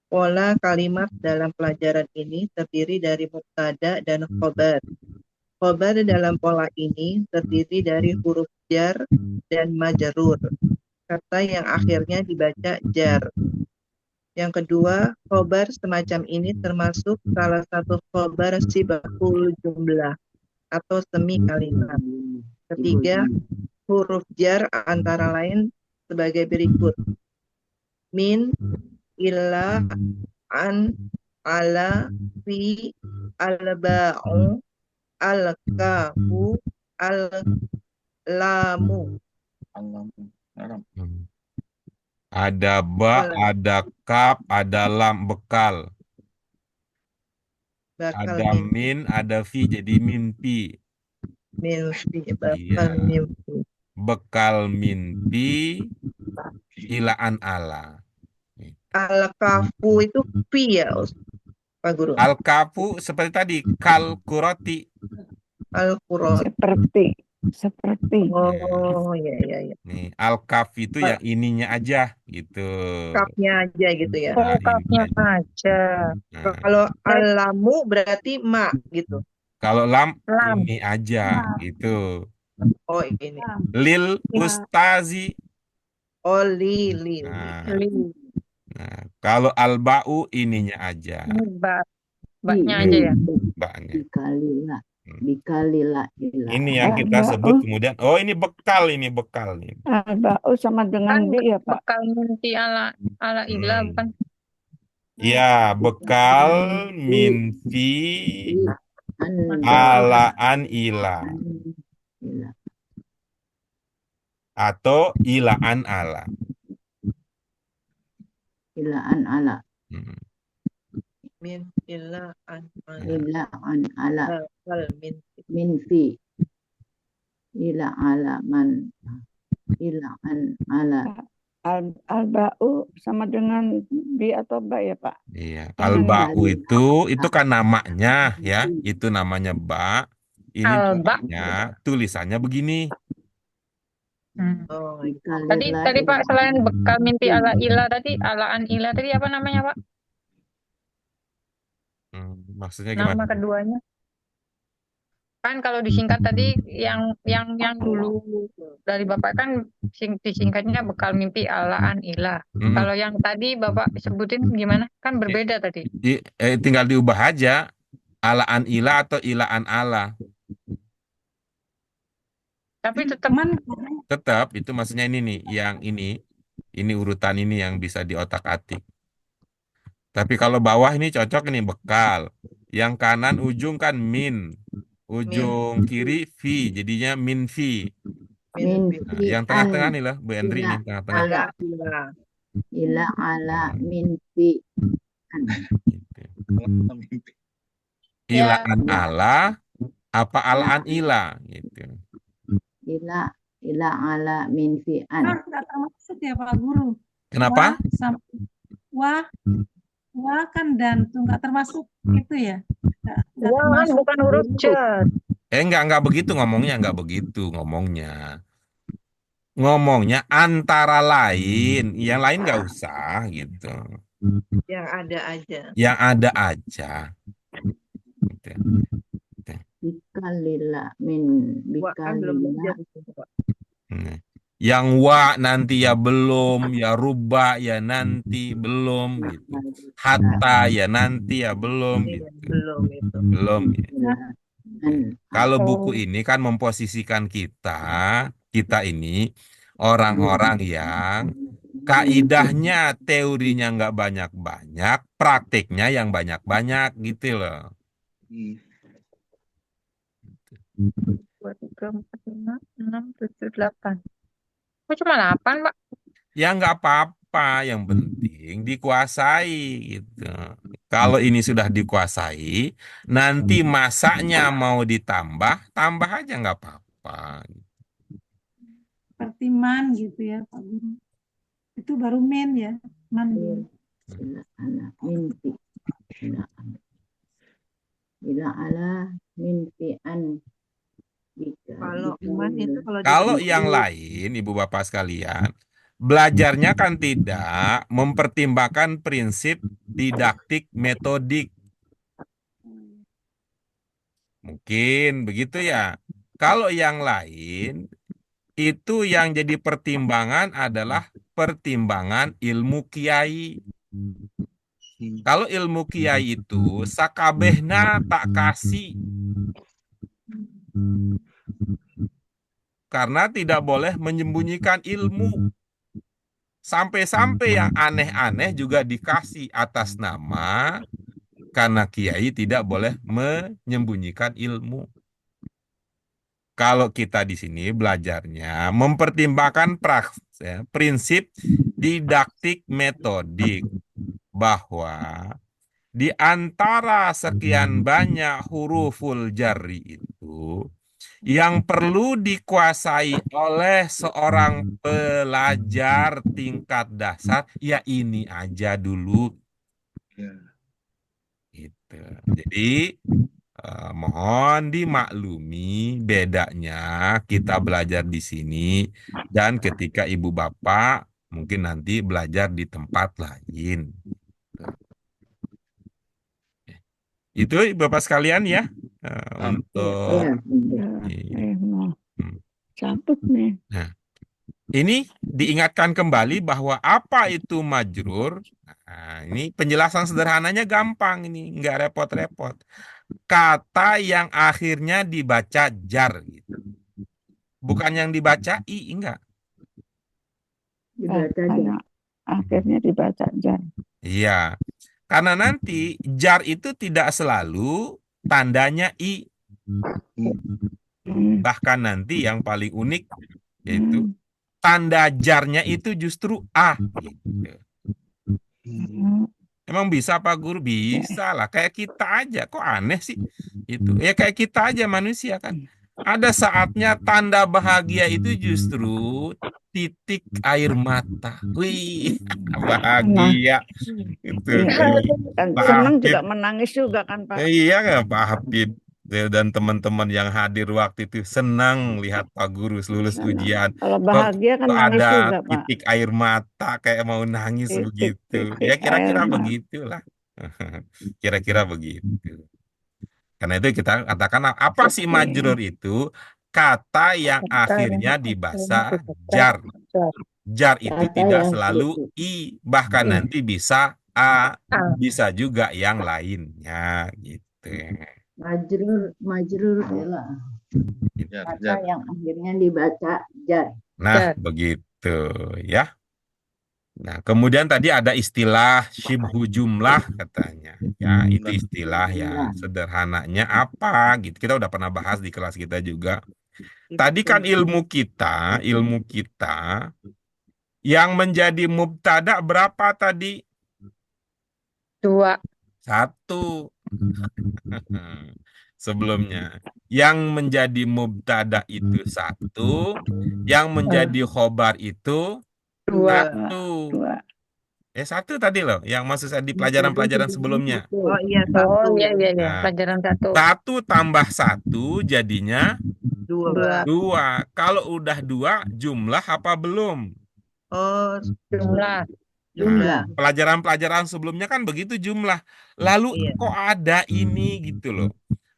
Speaker 7: Pola kalimat dalam pelajaran ini terdiri dari mubtada dan khobar. Khobar dalam pola ini terdiri dari huruf jar dan majrur, kata yang akhirnya dibaca jar. Yang kedua, khobar semacam ini termasuk salah satu khobar sibahul jumlah atau semi kalimat. Ketiga, huruf jar antara lain sebagai berikut. Min, ila, an, ala, fi, al-ba'u, al-kafu, al-lamu.
Speaker 1: Ada ba, ada kap, ada lam, bekal.
Speaker 7: Bakal
Speaker 1: Ada min, ada fi, jadi mimpi.
Speaker 7: mimpi, bakal
Speaker 1: Iya.
Speaker 7: mimpi.
Speaker 1: Bekal mimpi, ilaan ala.
Speaker 7: Al-kafu itu fi ya, Pak Guru.
Speaker 1: Al-kafu seperti tadi, kal kuroti.
Speaker 7: Al-Qur'an.
Speaker 8: Seperti.
Speaker 7: Oh, ya.
Speaker 1: Nih, al-kaf itu yang ininya aja gitu.
Speaker 7: Kapnya aja gitu ya.
Speaker 1: Nah,
Speaker 3: Kokapnya
Speaker 1: ininya aja.
Speaker 3: aja.
Speaker 1: Nah,
Speaker 7: Kalau alamu berarti ma gitu.
Speaker 1: kalau lam
Speaker 3: Lam.
Speaker 1: ini aja gitu.
Speaker 7: Oh, ini.
Speaker 1: Lil ustazi.
Speaker 7: Oh, li.
Speaker 1: Nah,
Speaker 3: Li.
Speaker 1: kalau al-ba'u ininya aja.
Speaker 3: Ini baknya aja ya.
Speaker 1: Ba'nya.
Speaker 5: Bikalila ilah.
Speaker 1: Ini yang kita sebut kemudian. Oh, ini bekal nih.
Speaker 8: Al-ba'u sama dengan
Speaker 3: Kan
Speaker 8: bi ya Pak.
Speaker 3: bekal mimpi ala ilah bukan?
Speaker 1: Ya, bekal minfi ala an ila atau ilaan ala.
Speaker 5: Ilaan ala.
Speaker 7: Min illa an
Speaker 5: Ilaan ala.
Speaker 7: wal min
Speaker 5: Min fi. Ila ala man. Ilaan ala.
Speaker 8: Al-ba'u sama dengan bi atau ba ya Pak?
Speaker 1: Iya, al-ba'u itu kan namanya ya, itu namanya ba. Ini
Speaker 3: Alba.
Speaker 1: namanya tulisannya begini.
Speaker 3: Hmm.
Speaker 7: Oh,
Speaker 3: Tadi Pak, selain bekal mimpi ala ila tadi, alaan ila tadi apa namanya Pak?
Speaker 1: Maksudnya
Speaker 3: Nama
Speaker 1: gimana?
Speaker 3: keduanya. Kan kalau disingkat tadi yang dulu dari Bapak kan disingkatnya bekal mimpi alaan ila. Kalau yang tadi Bapak sebutin gimana? Kan berbeda tadi.
Speaker 1: Tinggal diubah aja. Alaan ila atau ilaan ala.
Speaker 3: Tapi tetap
Speaker 1: Tetap itu maksudnya ini nih, yang ini urutan ini yang bisa diotak-atik. Tapi kalau bawah ini cocok nih bekal. Yang kanan ujung kan min, ujung kiri fi, jadinya min fi. Nah, yang tengah-tengah nih lah, Bu Endri nih tengah-tengah.
Speaker 5: Ila ala min fi an.
Speaker 1: Ilaan ala apa alaan ila gitu.
Speaker 5: Ila ala min fi an.
Speaker 4: Nggak termasuk ya Pak Guru.
Speaker 1: Kenapa?
Speaker 4: Wah kan dan tuh nggak termasuk itu ya.
Speaker 3: Wah, bukan huruf jar.
Speaker 1: Enggak begitu ngomongnya, enggak begitu ngomongnya. Ngomongnya antara lain, yang lain nggak usah gitu.
Speaker 7: Yang ada aja.
Speaker 1: Yang ada aja. Gitu.
Speaker 5: Bikalila min bikalila.
Speaker 1: Yang wa nanti ya belum, ya ruba ya nanti belum gitu. Hatta ya nanti ya belum gitu. Belum gitu. Kalau buku ini kan memposisikan kita ini orang-orang yang kaidahnya, teorinya nggak banyak-banyak, prakteknya yang banyak-banyak gitu loh.
Speaker 3: 2, 3, 4, 5, 6, 7, 8. Kok cuma 8, Pak?
Speaker 1: Ya nggak apa-apa, yang penting dikuasai gitu. Kalau ini sudah dikuasai, nanti masaknya mau ditambah, tambah aja nggak apa-apa.
Speaker 4: Seperti man gitu ya Pak Guru. Itu baru min ya, man.
Speaker 5: Minti. Ila ala minti an.
Speaker 1: Kalau yang lain, Ibu Bapak sekalian, belajarnya kan tidak mempertimbangkan prinsip didaktik metodik. Mungkin begitu ya. Kalau yang lain, itu yang jadi pertimbangan adalah pertimbangan ilmu kiai. Kalau ilmu kiai itu sakabehna tak kasih. Karena tidak boleh menyembunyikan ilmu. Sampai-sampai yang aneh-aneh juga dikasih atas nama karena kiai tidak boleh menyembunyikan ilmu. Kalau kita di sini belajarnya mempertimbangkan prinsip didaktik metodik, bahwa di antara sekian banyak huruful jarri itu yang perlu dikuasai oleh seorang pelajar tingkat dasar ya ini aja dulu. Gitu. Jadi mohon dimaklumi bedanya kita belajar di sini dan ketika Ibu Bapak mungkin nanti belajar di tempat lain. Itu Bapak sekalian ya untuk
Speaker 8: campur nih.
Speaker 1: Nah, ini diingatkan kembali bahwa apa itu majrur. Nah, ini penjelasan sederhananya gampang ini, nggak repot-repot. Kata yang akhirnya dibaca jar gitu. Bukan yang dibaca i, enggak.
Speaker 8: Akhirnya dibaca jar.
Speaker 1: Iya. Karena nanti jar itu tidak selalu tandanya i. Bahkan nanti yang paling unik yaitu tanda jarnya itu justru a. Gitu. Emang bisa Pak Guru? Bisa lah. Kayak kita aja. Kok aneh sih? Itu. Ya kayak kita aja manusia kan. Ada saatnya tanda bahagia itu justru titik air mata. Wih, bahagia. Itu.
Speaker 8: Senang juga menangis juga kan Pak.
Speaker 1: Iya kan Pak Hafid. Dan teman-teman yang hadir waktu itu senang lihat Pak Guru lulus
Speaker 8: Senang.
Speaker 1: ujian.
Speaker 8: Kalau
Speaker 1: Kok,
Speaker 8: bahagia kan
Speaker 1: kok
Speaker 8: nangis
Speaker 1: ada
Speaker 8: juga, Pak.
Speaker 1: titik air mata kayak mau nangis begitu. Ya
Speaker 8: Titik-titik air
Speaker 1: kira-kira
Speaker 8: mata.
Speaker 1: begitulah. Kira-kira begitu. Karena itu kita katakan apa sih majrur itu? Kata yang akhirnya dibaca jar. Jar itu
Speaker 5: Kata
Speaker 1: tidak
Speaker 5: yang
Speaker 1: selalu i, bahkan
Speaker 5: i.
Speaker 1: nanti bisa a,
Speaker 3: Ah,
Speaker 1: bisa juga yang lainnya gitu.
Speaker 5: Majrur adalah
Speaker 2: Jar,
Speaker 5: kata
Speaker 2: jar.
Speaker 5: yang akhirnya dibaca jar.
Speaker 1: Nah,
Speaker 3: jar.
Speaker 1: begitu ya. Nah, kemudian tadi ada istilah syibhu jumlah katanya. Ya, itu istilah ya sederhananya apa gitu. Kita udah pernah bahas di kelas kita juga. Tadi kan ilmu kita yang menjadi mubtada berapa tadi?
Speaker 3: 2.
Speaker 1: 1. Sebelumnya. Yang menjadi mubtada itu 1, yang menjadi khobar itu
Speaker 3: 2.
Speaker 1: 1.
Speaker 8: 2.
Speaker 1: 1 tadi loh, yang maksud saya di pelajaran-pelajaran sebelumnya.
Speaker 7: Oh iya,
Speaker 3: Oh
Speaker 7: 1.
Speaker 3: iya iya iya,
Speaker 1: Nah,
Speaker 3: pelajaran 1.
Speaker 1: 1 tambah 1 jadinya
Speaker 7: 2.
Speaker 1: 2. Kalau udah 2, jumlah apa belum?
Speaker 7: Oh,
Speaker 3: Jumlah.
Speaker 7: jumlah.
Speaker 1: Pelajaran-pelajaran sebelumnya kan begitu jumlah. Lalu
Speaker 7: Iya.
Speaker 1: kok ada ini gitu loh.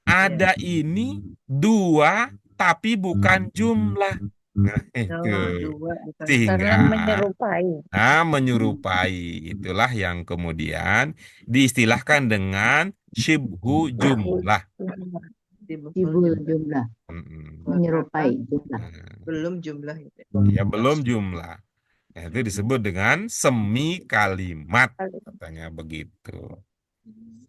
Speaker 1: Ada ini 2 tapi bukan jumlah. Nah, itu.
Speaker 7: Oh, 2 bukan.
Speaker 3: Karena
Speaker 1: Sehingga
Speaker 3: menyerupai.
Speaker 1: menyerupai. Itulah yang kemudian diistilahkan dengan syibhu jumlah.
Speaker 5: Sibul jumlah. Menyerupai jumlah.
Speaker 7: Belum jumlah itu.
Speaker 1: Ya, belum jumlah. Nah, itu disebut dengan semi kalimat, katanya begitu.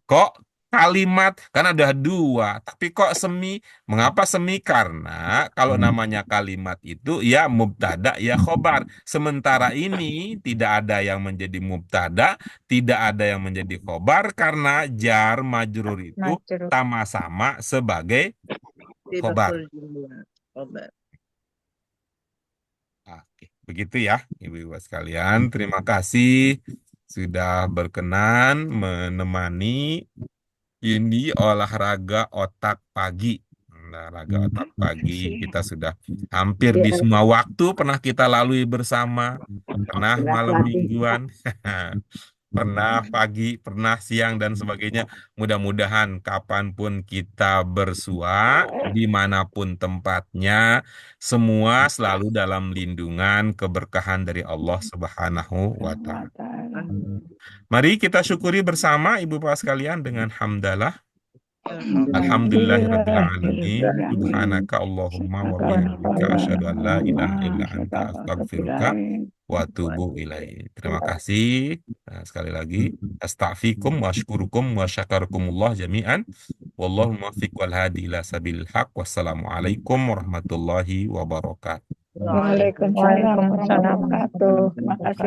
Speaker 1: Kok kalimat? Kan ada 2, tapi kok semi? Mengapa semi? Karena kalau namanya kalimat itu ya mubtada ya khobar. Sementara ini tidak ada yang menjadi mubtada, tidak ada yang menjadi khobar karena jar majrur itu
Speaker 3: Majrur.
Speaker 1: sama-sama sebagai khobar.
Speaker 7: Betul jumlah. Khobar.
Speaker 1: Oke, begitu ya, Ibu-ibu sekalian. Terima kasih sudah berkenan menemani ini olahraga otak pagi. Olahraga otak pagi kita sudah hampir di semua waktu pernah kita lalui bersama. Pernah malam mingguan, pernah pagi, pernah siang dan sebagainya. Mudah-mudahan kapanpun kita bersua, dimanapun tempatnya, semua selalu dalam lindungan keberkahan dari Allah Subhanahu wa Ta'ala. Mari kita syukuri bersama Ibu Bapak sekalian dengan hamdalah. Alhamdulillahirabbil alamin. Subhanaka Allahumma wa bihamdika asyhadu an la ilaha illa anta astaghfiruka wa atubu ilaik. Terima kasih. Sekali lagi, astaghfirukum wa syukurukum wa syakarukumullah jami'an. Wallahu muwaffiq wal hadi ila sabilil haq. Wassalamualaikum warahmatullahi wabarakatuh.
Speaker 3: Waalaikumsalam warahmatullahi wabarakatuh. Terima kasih.